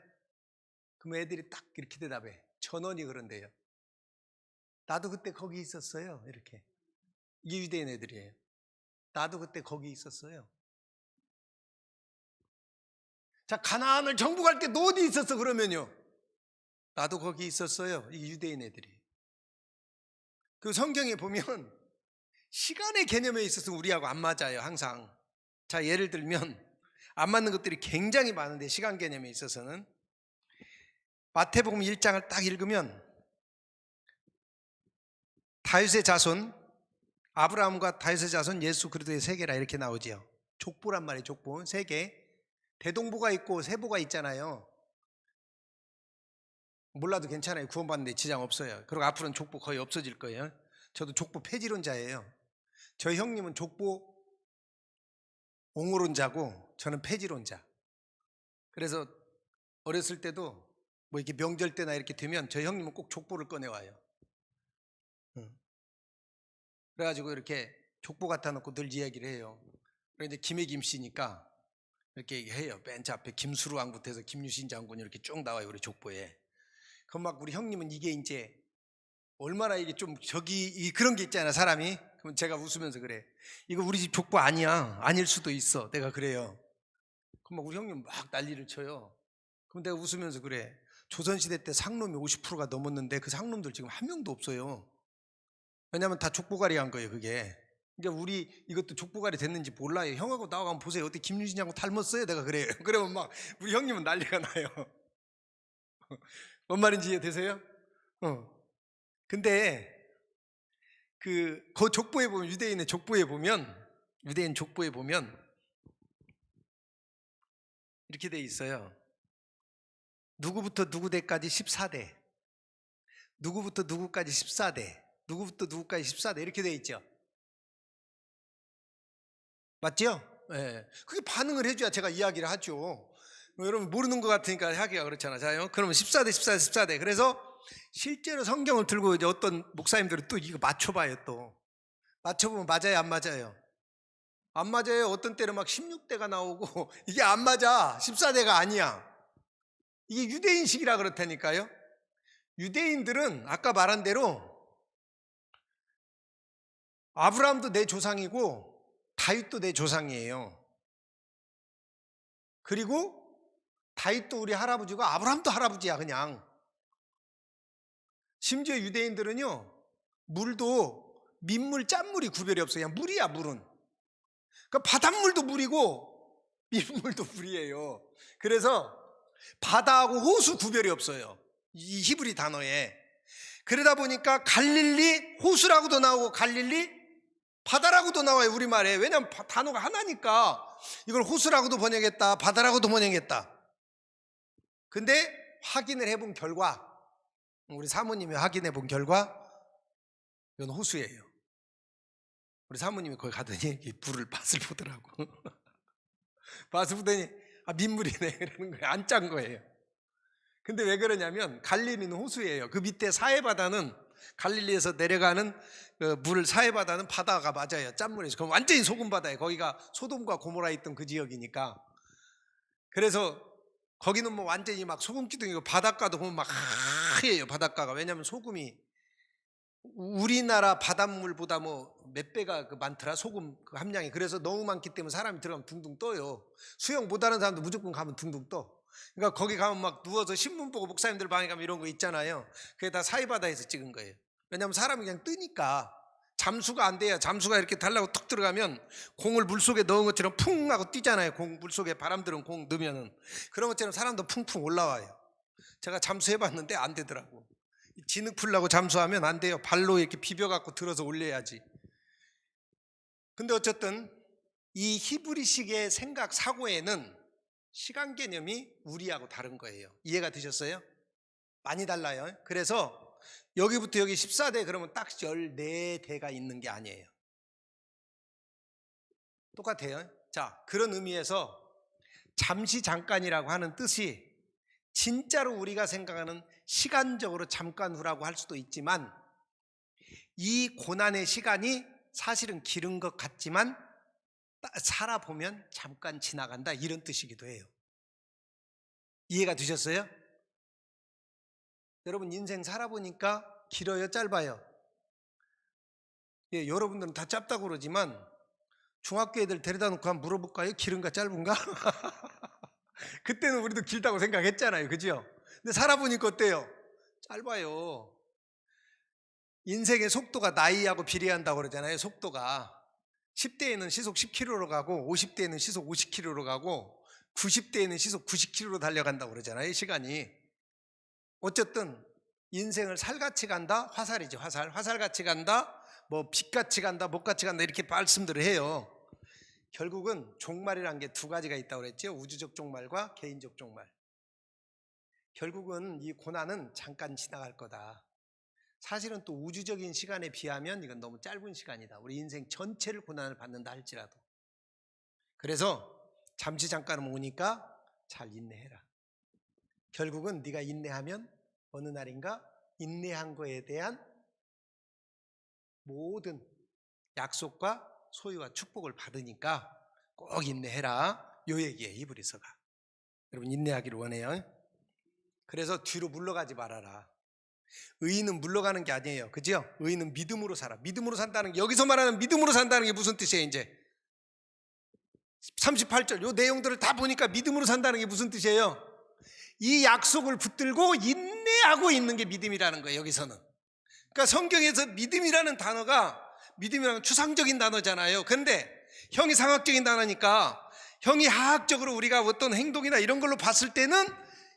그럼 애들이 딱 이렇게 대답해. 전원이 그런데요. 나도 그때 거기 있었어요. 이렇게. 이게 유대인 애들이에요. 나도 그때 거기 있었어요. 자, 가나안을 정복할 때 너 어디 있었어? 그러면요, 나도 거기 있었어요. 이게 유대인 애들이. 그 성경에 보면 시간의 개념에 있어서 우리하고 안 맞아요, 항상. 자, 예를 들면 안 맞는 것들이 굉장히 많은데, 시간 개념에 있어서는 마태복음 1장을 딱 읽으면 다윗의 자손, 아브라함과 다윗의 자손 예수 그리스도의 세계라 이렇게 나오지요. 족보란 말이에요. 족보 세 개. 대동보가 있고 세보가 있잖아요. 몰라도 괜찮아요. 구원받는데 지장 없어요. 그리고 앞으로는 족보 거의 없어질 거예요. 저도 족보 폐지론자예요. 저희 형님은 족보 옹호론자고 저는 폐지론자. 그래서 어렸을 때도 뭐 이렇게 명절 때나 이렇게 되면 저희 형님은 꼭 족보를 꺼내와요. 그래가지고 이렇게 족보 갖다 놓고 늘 이야기를 해요. 그런데 김해 김씨니까 이렇게 얘기해요. 맨 앞에 김수루 왕부터 해서 김유신 장군이 이렇게 쭉 나와요, 우리 족보에. 그럼 막 우리 형님은 이게 이제 얼마나 이게 좀 그런 게 있잖아, 사람이. 그럼 제가 웃으면서 그래. 이거 우리 집 족보 아니야. 아닐 수도 있어. 내가 그래요. 그럼 막 우리 형님 막 난리를 쳐요. 그럼 내가 웃으면서 그래. 조선시대 때 상놈이 50%가 넘었는데 그 상놈들 지금 한 명도 없어요. 왜냐면 다 족보가리 한 거예요, 그게. 그러니까 우리 이것도 족보가리 됐는지 몰라요. 형하고 나하고 한번 보세요. 어떻게 김유진 양하고 닮았어요? 내가 그래요. 그러면 막 우리 형님은 난리가 나요. 뭔 말인지 이해되세요? 근데 그 족보에 보면, 유대인 족보에 보면 이렇게 돼 있어요. 누구부터 누구대까지 14대, 누구부터 누구까지 14대, 누구부터 누구까지 14대 이렇게 돼 있죠. 맞죠? 예. 그게 반응을 해줘야 제가 이야기를 하죠. 여러분 모르는 것 같으니까 하기가 그렇잖아요. 그러면 14대, 14대, 14대. 그래서 실제로 성경을 들고 이제 어떤 목사님들은 또 이거 맞춰봐요. 또 맞춰보면 맞아요, 안 맞아요? 안 맞아요. 어떤 때는 막 16대가 나오고 이게 안 맞아. 14대가 아니야. 이게 유대인식이라 그렇다니까요. 유대인들은 아까 말한 대로 아브라함도 내 조상이고 다윗도 내 조상이에요. 그리고 다윗도 우리 할아버지고 아브라함도 할아버지야, 그냥. 심지어 유대인들은요, 물도 민물, 짠물이 구별이 없어요. 그냥 물이야, 물은. 그러니까 바닷물도 물이고 민물도 물이에요. 그래서 바다하고 호수 구별이 없어요, 이 히브리 단어에. 그러다 보니까 갈릴리 호수라고도 나오고 갈릴리 바다라고도 나와요, 우리말에. 왜냐하면 단어가 하나니까 이걸 호수라고도 번역했다, 바다라고도 번역했다. 근데 확인을 해본 결과, 우리 사모님이 확인해 본 결과 이건 호수예요. 우리 사모님이 거기 가더니 불을 밭을 보더라고. 밭을 보더니 민물이네 그러는 거예요. 안 짠 거예요. 근데 왜 그러냐면 갈릴리는 호수예요. 그 밑에 사해바다는, 갈릴리에서 내려가는 그 물, 사해바다는 바다가 맞아요. 짠물이죠. 그럼 완전히 소금바다예요. 거기가 소돔과 고모라 있던 그 지역이니까. 그래서 거기는 뭐 완전히 막 소금 기둥이고, 바닷가도 보면 막 하얘요, 바닷가가. 왜냐하면 소금이 우리나라 바닷물보다 뭐 몇 배가 많더라, 소금 그 함량이. 그래서 너무 많기 때문에 사람이 들어가면 둥둥 떠요. 수영 못하는 사람도 무조건 가면 둥둥 떠. 그러니까 거기 가면 막 누워서 신문 보고, 목사님들 방에 가면 이런 거 있잖아요. 그게 다 사이바다에서 찍은 거예요. 왜냐하면 사람이 그냥 뜨니까. 잠수가 안 돼요. 잠수가 이렇게 달라고 툭 들어가면 공을 물속에 넣은 것처럼 풍 하고 뛰잖아요. 공 물속에 바람 들은 공 넣으면은. 그런 것처럼 사람도 풍풍 올라와요. 제가 잠수해봤는데 안 되더라고. 진흙 풀라고 잠수하면 안 돼요. 발로 이렇게 비벼갖고 들어서 올려야지. 근데 어쨌든 이 히브리식의 생각, 사고에는 시간 개념이 우리하고 다른 거예요. 이해가 되셨어요? 많이 달라요. 그래서 여기부터 여기 14대 그러면 딱 14대가 있는 게 아니에요. 똑같아요. 자, 그런 의미에서 잠시 잠깐이라고 하는 뜻이 진짜로 우리가 생각하는 시간적으로 잠깐 후라고 할 수도 있지만, 이 고난의 시간이 사실은 길은 것 같지만 살아보면 잠깐 지나간다, 이런 뜻이기도 해요. 이해가 되셨어요? 여러분 인생 살아보니까 길어요, 짧아요? 예, 여러분들은 다 짧다고 그러지만 중학교 애들 데려다 놓고 한번 물어볼까요? 길은가 짧은가? 그때는 우리도 길다고 생각했잖아요. 그죠? 근데 살아보니까 어때요? 짧아요. 인생의 속도가 나이하고 비례한다고 그러잖아요. 속도가 10대에는 시속 10km로 가고 50대에는 시속 50km로 가고 90대에는 시속 90km로 달려간다고 그러잖아요. 시간이. 어쨌든 인생을 살같이 간다? 화살이죠. 화살같이 간다? 뭐 빛같이 간다? 목같이 간다? 이렇게 말씀들을 해요. 결국은 종말이라는 게 두 가지가 있다고 그랬죠. 우주적 종말과 개인적 종말. 결국은 이 고난은 잠깐 지나갈 거다. 사실은 또 우주적인 시간에 비하면 이건 너무 짧은 시간이다. 우리 인생 전체를 고난을 받는다 할지라도. 그래서 잠시 잠깐 오니까 잘 인내해라. 결국은 네가 인내하면 어느 날인가 인내한 거에 대한 모든 약속과 소유와 축복을 받으니까 꼭 인내해라. 요 얘기예요. 히브리서가. 여러분 인내하기를 원해요. 그래서 뒤로 물러가지 말아라. 의인은 물러가는 게 아니에요. 그죠? 의인은 믿음으로 살아. 믿음으로 산다는 게, 여기서 말하는 믿음으로 산다는 게 무슨 뜻이에요? 이제 38절 요 내용들을 다 보니까 믿음으로 산다는 게 무슨 뜻이에요? 이 약속을 붙들고 인내하고 있는 게 믿음이라는 거예요. 여기서는. 그러니까 성경에서 믿음이라는 단어가, 믿음이라는 추상적인 단어잖아요. 그런데 형이 상학적인 단어니까, 형이 하학적으로 우리가 어떤 행동이나 이런 걸로 봤을 때는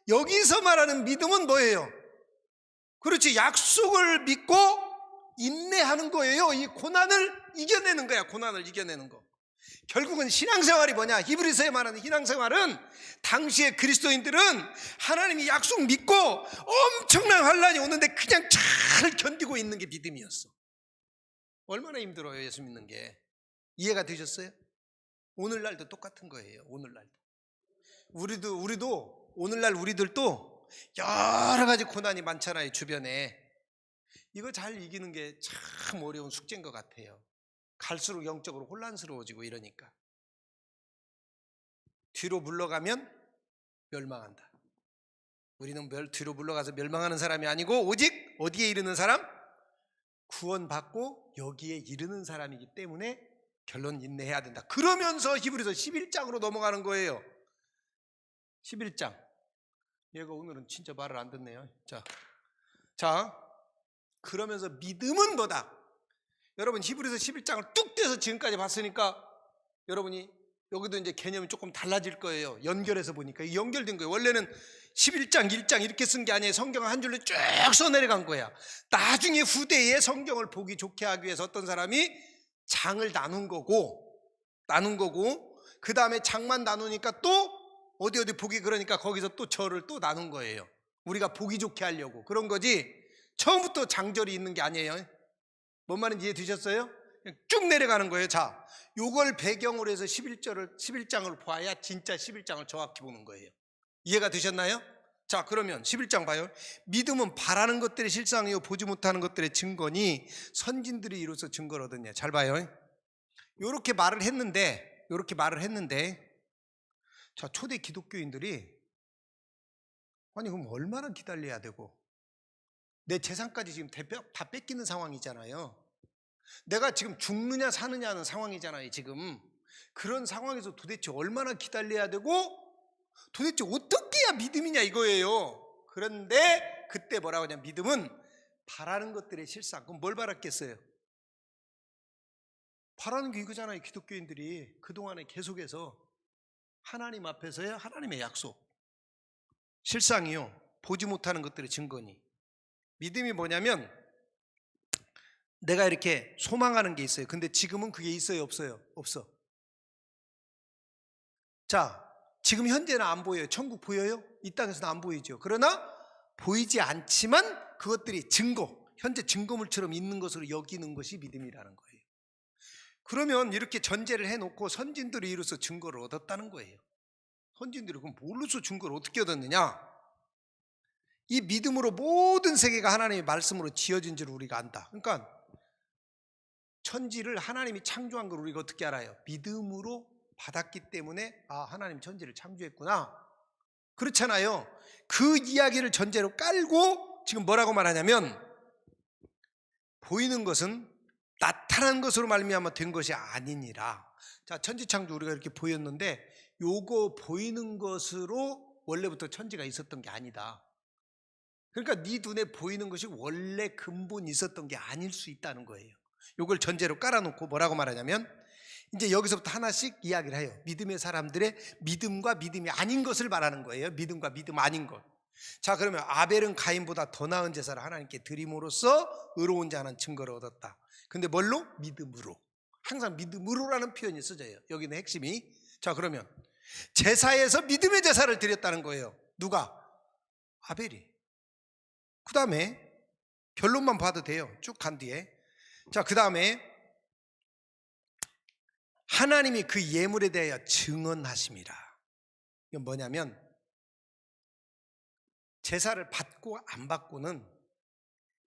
여기서 말하는 믿음은 뭐예요? 그렇지, 약속을 믿고 인내하는 거예요. 이 고난을 이겨내는 거야. 고난을 이겨내는 거. 결국은 신앙생활이 뭐냐? 히브리서에 말하는 신앙생활은 당시의 그리스도인들은 하나님이 약속 믿고 엄청난 환란이 오는데 그냥 잘 견디고 있는 게 믿음이었어. 얼마나 힘들어요, 예수 믿는 게. 이해가 되셨어요? 오늘날도 똑같은 거예요. 오늘날도 우리도 오늘날 우리들도 여러 가지 고난이 많잖아요. 주변에. 이거 잘 이기는 게 참 어려운 숙제인 것 같아요. 갈수록 영적으로 혼란스러워지고 이러니까. 뒤로 물러가면 멸망한다. 우리는 뒤로 물러가서 멸망하는 사람이 아니고 오직 어디에 이르는 사람? 구원받고 여기에 이르는 사람이기 때문에 결론 인내해야 된다. 그러면서 히브리서 11장으로 넘어가는 거예요. 11장. 얘가 오늘은 진짜 말을 안 듣네요. 자, 그러면서 믿음은 뭐다? 여러분 히브리서 11장을 뚝 떼서 지금까지 봤으니까 여러분이 여기도 이제 개념이 조금 달라질 거예요. 연결해서 보니까 이게 연결된 거예요. 원래는 11장 1장 이렇게 쓴 게 아니에요. 성경을 한 줄로 쭉 써내려간 거야. 나중에 후대에 성경을 보기 좋게 하기 위해서 어떤 사람이 장을 나눈 거고 그 다음에 장만 나누니까 또 어디 보기, 그러니까 거기서 또 절을 또 나눈 거예요. 우리가 보기 좋게 하려고. 그런 거지 처음부터 장절이 있는 게 아니에요. 뭔 말인지 이해되셨어요? 쭉 내려가는 거예요. 자, 요걸 배경으로 해서 11장을 봐야 진짜 11장을 정확히 보는 거예요. 이해가 되셨나요? 자, 그러면 11장 봐요. 믿음은 바라는 것들의 실상이요 보지 못하는 것들의 증거니 선진들이 이로써 증거를 얻었냐. 잘 봐요. 요렇게 말을 했는데 자, 초대 기독교인들이 아니 그럼 얼마나 기다려야 되고, 내 재산까지 지금 다 뺏기는 상황이잖아요. 내가 지금 죽느냐 사느냐 하는 상황이잖아요. 지금 그런 상황에서 도대체 얼마나 기다려야 되고 도대체 어떻게 해야 믿음이냐 이거예요. 그런데 그때 뭐라고 하냐, 믿음은 바라는 것들의 실상. 그럼 뭘 바랐겠어요? 바라는 게 이거잖아요. 기독교인들이 그동안에 계속해서 하나님 앞에서의 하나님의 약속, 실상이요 보지 못하는 것들의 증거니. 믿음이 뭐냐면 내가 이렇게 소망하는 게 있어요. 근데 지금은 그게 있어요 없어요? 없어. 자, 지금 현재는 안 보여요. 천국 보여요? 이 땅에서는 안 보이죠. 그러나 보이지 않지만 그것들이 증거, 현재 증거물처럼 있는 것으로 여기는 것이 믿음이라는 거예요. 그러면 이렇게 전제를 해놓고 선진들이 이로써 증거를 얻었다는 거예요. 선진들이 그럼 뭘로서 증거를 어떻게 얻었느냐? 이 믿음으로 모든 세계가 하나님의 말씀으로 지어진 줄 우리가 안다. 그러니까 천지를 하나님이 창조한 걸 우리가 어떻게 알아요? 믿음으로 받았기 때문에 아, 하나님 천지를 창조했구나. 그렇잖아요. 그 이야기를 전제로 깔고 지금 뭐라고 말하냐면 보이는 것은 나타난 것으로 말미암아 된 것이 아니니라. 자, 천지창조 우리가 이렇게 보였는데 요거 보이는 것으로 원래부터 천지가 있었던 게 아니다. 그러니까 네 눈에 보이는 것이 원래 근본 있었던 게 아닐 수 있다는 거예요. 요걸 전제로 깔아놓고 뭐라고 말하냐면 이제 여기서부터 하나씩 이야기를 해요. 믿음의 사람들의 믿음과 믿음이 아닌 것을 말하는 거예요. 믿음과 믿음 아닌 것. 자, 그러면 아벨은 가인보다 더 나은 제사를 하나님께 드림으로써 의로운 자는 증거를 얻었다. 근데 뭘로? 믿음으로. 항상 믿음으로라는 표현이 써져요. 여기는 핵심이. 자, 그러면 제사에서 믿음의 제사를 드렸다는 거예요. 누가? 아벨이. 그 다음에 결론만 봐도 돼요. 쭉 간 뒤에. 자, 그 다음에 하나님이 그 예물에 대하여 증언하심이라. 이건 뭐냐면 제사를 받고 안 받고는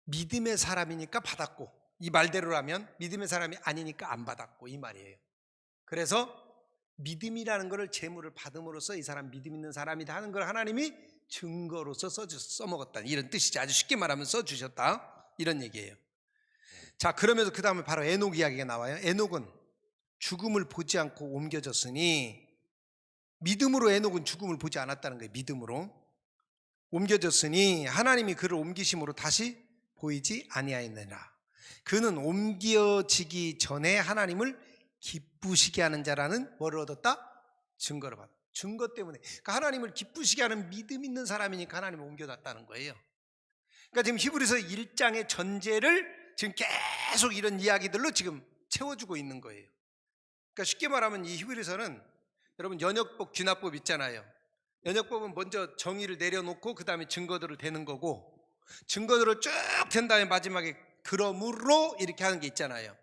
믿음의 사람이니까 받았고, 이 말대로라면 믿음의 사람이 아니니까 안 받았고, 이 말이에요. 그래서 믿음이라는 것을 제물을 받음으로써 이 사람 믿음 있는 사람이다 하는 걸 하나님이 증거로서 써먹었다, 이런 뜻이지. 아주 쉽게 말하면 써주셨다, 이런 얘기예요. 자, 그러면서 그 다음에 바로 에녹 이야기가 나와요. 에녹은 죽음을 보지 않고 옮겨졌으니, 믿음으로 에녹은 죽음을 보지 않았다는 거예요. 믿음으로 옮겨졌으니 하나님이 그를 옮기심으로 다시 보이지 아니하였느니라. 그는 옮겨지기 전에 하나님을 기쁘시게 하는 자라는 뭐를 얻었다? 증거를 받았다. 증거 때문에. 그러니까 하나님을 기쁘시게 하는 믿음 있는 사람이니까 하나님을 옮겨놨다는 거예요. 그러니까 지금 히브리서 1장의 전제를 지금 계속 이런 이야기들로 지금 채워주고 있는 거예요. 그러니까 쉽게 말하면 이 히브리서는, 여러분 연역법, 귀납법 있잖아요. 연역법은 먼저 정의를 내려놓고 그 다음에 증거들을 대는 거고, 증거들을 쭉 된 다음에 마지막에 그러므로 이렇게 하는 게 있잖아요.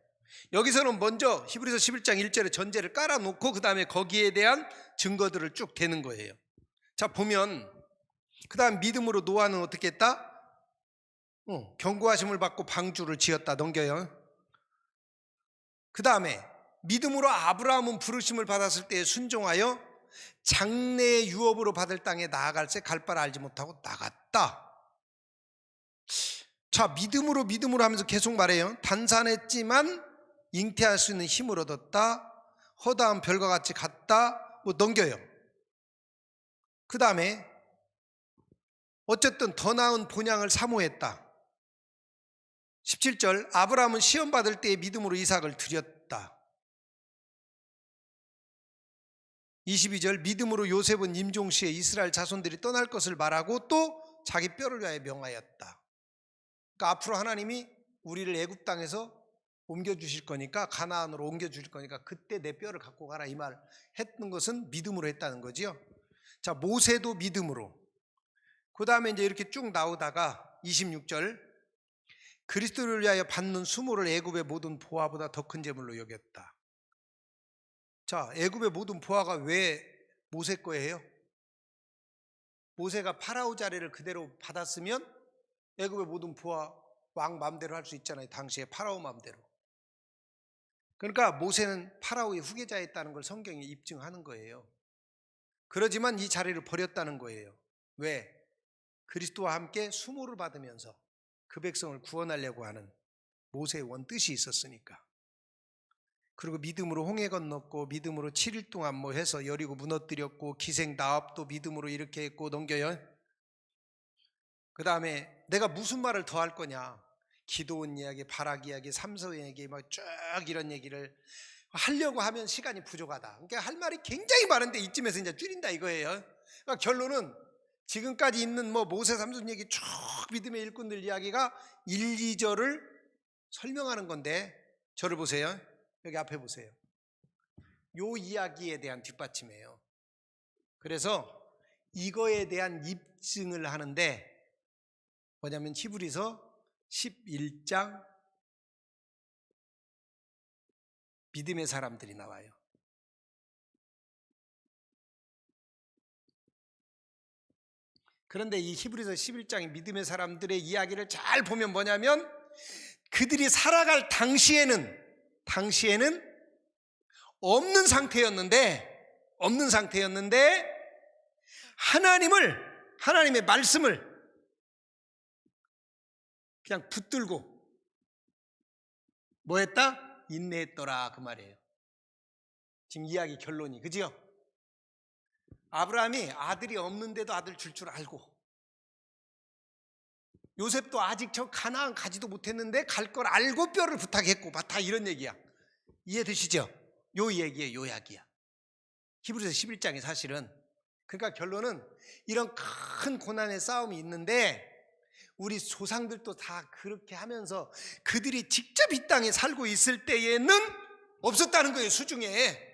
여기서는 먼저 히브리서 11장 1절에 전제를 깔아놓고 그 다음에 거기에 대한 증거들을 쭉 대는 거예요. 자, 보면 그 다음 믿음으로 노아는 어떻게 했다? 경고하심을 받고 방주를 지었다. 넘겨요. 그 다음에 믿음으로 아브라함은 부르심을 받았을 때 순종하여 장래의 유업으로 받을 땅에 나아갈새 갈 바를 알지 못하고 나갔다. 자, 믿음으로 하면서 계속 말해요. 단산했지만 잉태할 수 있는 힘을 얻었다. 허다한 별과 같이 갔다. 뭐 넘겨요. 그 다음에 어쨌든 더 나은 본향을 사모했다. 17절 아브라함은 시험 받을 때에 믿음으로 이삭을 드렸다. 22절 믿음으로 요셉은 임종시에 이스라엘 자손들이 떠날 것을 말하고 또 자기 뼈를 위하여 명하였다. 그러니까 앞으로 하나님이 우리를 애굽 땅에서 옮겨주실 거니까, 가나안으로 옮겨주실 거니까 그때 내 뼈를 갖고 가라, 이 말 했던 것은 믿음으로 했다는 거지요. 자, 모세도 믿음으로. 그 다음에 이제 이렇게 쭉 나오다가 26절 그리스도를 위하여 받는 수모를 애굽의 모든 보화보다 더 큰 재물로 여겼다. 자, 애굽의 모든 보화가 왜 모세 거예요? 모세가 파라오 자리를 그대로 받았으면 애굽의 모든 보화 왕 마음대로 할 수 있잖아요. 당시에 파라오 마음대로. 그러니까 모세는 파라오의 후계자였다는 걸 성경이 입증하는 거예요. 그러지만 이 자리를 버렸다는 거예요. 왜? 그리스도와 함께 수모를 받으면서 그 백성을 구원하려고 하는 모세의 원뜻이 있었으니까. 그리고 믿음으로 홍해 건넜고, 믿음으로 7일 동안 뭐 해서 여리고 무너뜨렸고, 기생 나압도 믿음으로 이렇게 했고, 넘겨요. 그 다음에 내가 무슨 말을 더 할 거냐, 기도원 이야기, 바락 이야기, 삼서 이야기 막 쭉 이런 얘기를 하려고 하면 시간이 부족하다. 그러니까 할 말이 굉장히 많은데 이쯤에서 이제 줄인다 이거예요. 그러니까 결론은 지금까지 있는 뭐 모세 삼손 얘기 쭉 믿음의 일꾼들 이야기가 1, 2절을 설명하는 건데, 저를 보세요. 여기 앞에 보세요. 요 이야기에 대한 뒷받침이에요. 그래서 이거에 대한 입증을 하는데 뭐냐면 히브리서 11장 믿음의 사람들이 나와요. 그런데 이 히브리서 11장의 믿음의 사람들의 이야기를 잘 보면 뭐냐면 그들이 살아갈 당시에는 없는 상태였는데 하나님의 말씀을 그냥 붙들고 뭐 했다? 인내했더라 그 말이에요. 지금 이야기 결론이, 그죠? 아브라함이 아들이 없는데도 아들 줄 줄 알고, 요셉도 아직 저 가나안 가지도 못했는데 갈 걸 알고 뼈를 부탁했고, 다 이런 얘기야. 이해되시죠? 요 얘기예요, 요약이야. 히브리서 11장이 사실은. 그러니까 결론은 이런 큰 고난의 싸움이 있는데 우리 조상들도 다 그렇게 하면서 그들이 직접 이 땅에 살고 있을 때에는 없었다는 거예요. 수중에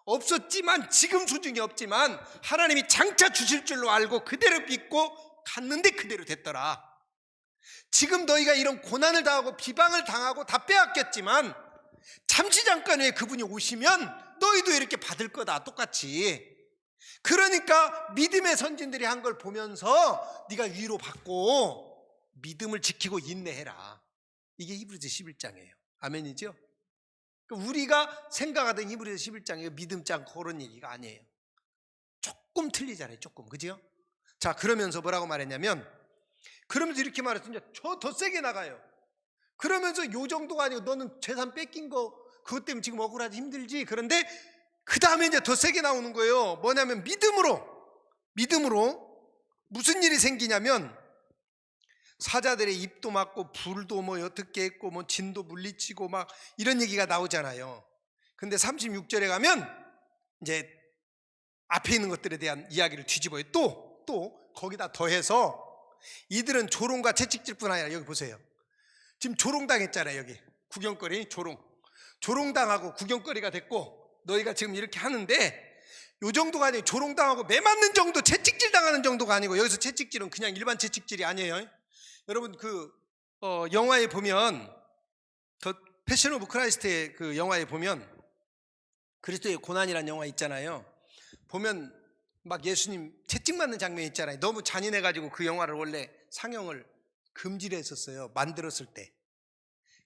없었지만, 지금 수중에 없지만 하나님이 장차 주실 줄로 알고 그대로 믿고 갔는데 그대로 됐더라. 지금 너희가 이런 고난을 당하고 비방을 당하고 다 빼앗겼지만 잠시 잠깐 후에 그분이 오시면 너희도 이렇게 받을 거다, 똑같이. 그러니까 믿음의 선진들이 한 걸 보면서 네가 위로받고 믿음을 지키고 인내해라. 이게 히브리서 11장이에요. 아멘이죠? 우리가 생각하던 히브리서 11장이 믿음장 그런 얘기가 아니에요. 조금 틀리잖아요, 조금. 그죠? 자, 그러면서 뭐라고 말했냐면, 그러면서 이렇게 말했어요. 저 더 세게 나가요. 그러면서 요 정도가 아니고 너는 재산 뺏긴 거 그것 때문에 지금 억울하지, 힘들지. 그런데 그 다음에 이제 더 세게 나오는 거예요. 뭐냐면 믿음으로 무슨 일이 생기냐면, 사자들의 입도 막고 불도 뭐 어떻게 했고 뭐 진도 물리치고 막 이런 얘기가 나오잖아요. 근데 36절에 가면 이제 앞에 있는 것들에 대한 이야기를 뒤집어요. 또 거기다 더해서 이들은 조롱과 채찍질뿐 아니라, 여기 보세요. 지금 조롱당했잖아요. 여기 구경거리, 조롱당하고 구경거리가 됐고, 너희가 지금 이렇게 하는데 요 정도가 아니에요. 조롱당하고 매맞는 정도, 채찍질 당하는 정도가 아니고, 여기서 채찍질은 그냥 일반 채찍질이 아니에요. 여러분 영화에 보면, 더 패션 오브 크라이스트의 그 영화에 보면 그리스도의 고난이라는 영화 있잖아요. 보면 막 예수님 채찍 맞는 장면이 있잖아요. 너무 잔인해가지고 그 영화를 원래 상영을 금지를 했었어요, 만들었을 때.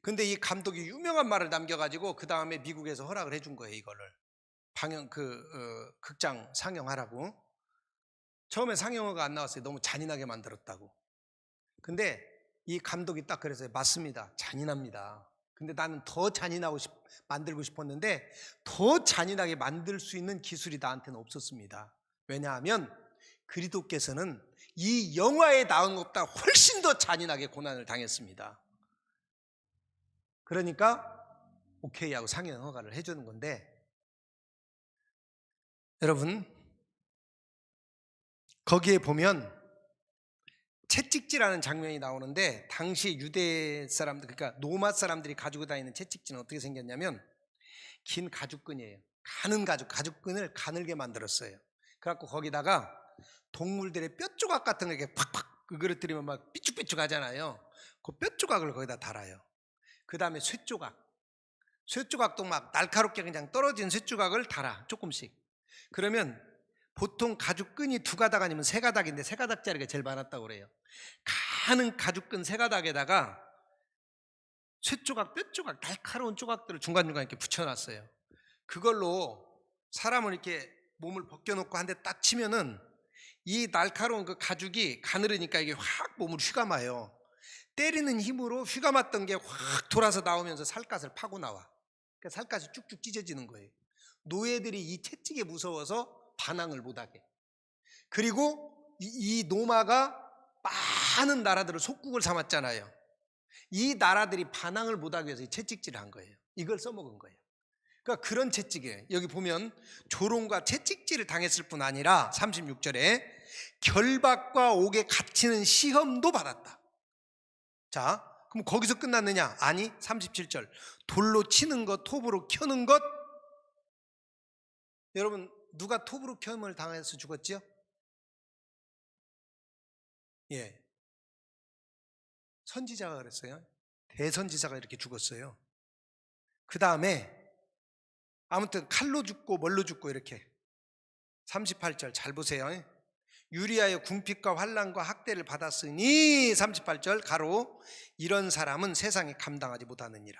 근데 이 감독이 유명한 말을 남겨가지고 그 다음에 미국에서 허락을 해준 거예요. 이거를 극장 상영하라고. 처음에 상영어가 안 나왔어요. 너무 잔인하게 만들었다고. 근데 이 감독이 딱 그랬어요. 맞습니다, 잔인합니다. 근데 나는 더 잔인하고 만들고 싶었는데 더 잔인하게 만들 수 있는 기술이 나한테는 없었습니다. 왜냐하면 그리스도께서는 이 영화에 나온 것보다 훨씬 더 잔인하게 고난을 당했습니다. 그러니까 오케이 하고 상영 허가를 해주는 건데, 여러분 거기에 보면 채찍질하는 장면이 나오는데, 당시 유대 사람들, 그러니까 로마 사람들이 가지고 다니는 채찍질은 어떻게 생겼냐면 긴 가죽끈이에요. 가는 가죽끈을 가늘게 만들었어요. 그래갖고 거기다가 동물들의 뼈 조각 같은 거 이렇게 팍팍 그릇들이면 막 삐쭉삐쭉 하잖아요. 그 뼈 조각을 거기다 달아요. 그 다음에 쇠조각도 막 날카롭게 그냥 떨어진 쇠조각을 달아, 조금씩. 그러면 보통 가죽끈이 2가닥 아니면 3가닥인데 3가닥짜리가 제일 많았다고 그래요. 가는 가죽끈 3가닥에다가 쇠조각, 뼈조각, 날카로운 조각들을 중간중간 이렇게 붙여놨어요. 그걸로 사람을 이렇게 몸을 벗겨놓고 한 대 딱 치면은 이 날카로운 그 가죽이 가늘으니까 이게 확 몸을 휘감아요. 때리는 힘으로 휘감았던 게 확 돌아서 나오면서 살갗을 파고 나와. 그러니까 살갗이 쭉쭉 찢어지는 거예요. 노예들이 이 채찍에 무서워서 반항을 못하게. 그리고 이 노마가 많은 나라들을 속국을 삼았잖아요. 이 나라들이 반항을 못하기 위해서 이 채찍질을 한 거예요. 이걸 써먹은 거예요. 그러니까 그런 채찍이에요. 여기 보면 조롱과 채찍질을 당했을 뿐 아니라 36절에 결박과 옥에 갇히는 시험도 받았다. 자, 그럼 거기서 끝났느냐? 아니, 37절 돌로 치는 것, 톱으로 켜는 것. 여러분 누가 톱으로 켬을 당해서 죽었죠? 예, 선지자가 그랬어요. 대선지자가 이렇게 죽었어요. 그 다음에 아무튼 칼로 죽고 뭘로 죽고 이렇게. 38절 잘 보세요. 유리하여 궁핍과 환난과 학대를 받았으니, 38절 가로 이런 사람은 세상에 감당하지 못하느니라.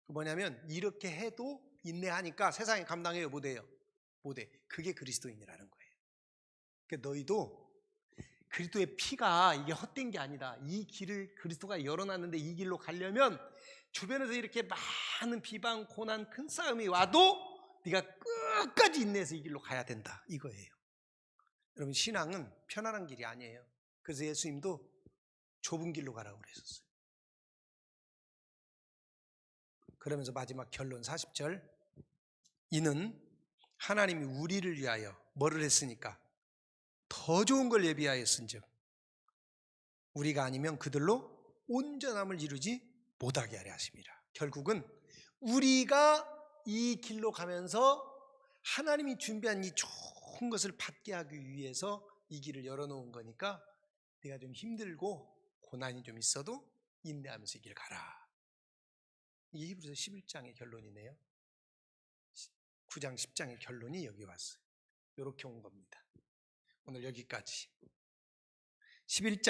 뭐냐면 이렇게 해도 인내하니까 세상에 감당해요? 못해요? 못해. 그게 그리스도인이라는 거예요. 그러니까 너희도 그리스도의 피가 이게 헛된 게 아니다. 이 길을 그리스도가 열어놨는데 이 길로 가려면 주변에서 이렇게 많은 비방, 고난, 큰 싸움이 와도 네가 끝까지 인내해서 이 길로 가야 된다. 이거예요. 여러분, 신앙은 편안한 길이 아니에요. 그래서 예수님도 좁은 길로 가라고 그랬었어요. 그러면서 마지막 결론 40절, 이는 하나님이 우리를 위하여 뭐를 했으니까? 더 좋은 걸 예비하였은즉 우리가 아니면 그들로 온전함을 이루지 못하게 하려 하심이라. 결국은 우리가 이 길로 가면서 하나님이 준비한 이 좋은 것을 받게 하기 위해서 이 길을 열어놓은 거니까 네가 좀 힘들고 고난이 좀 있어도 인내하면서 이 길 가라. 이게 히브리서 11장의 결론이네요. 9장 10장의 결론이 여기 왔어요. 이렇게 온 겁니다. 오늘 여기까지. 11장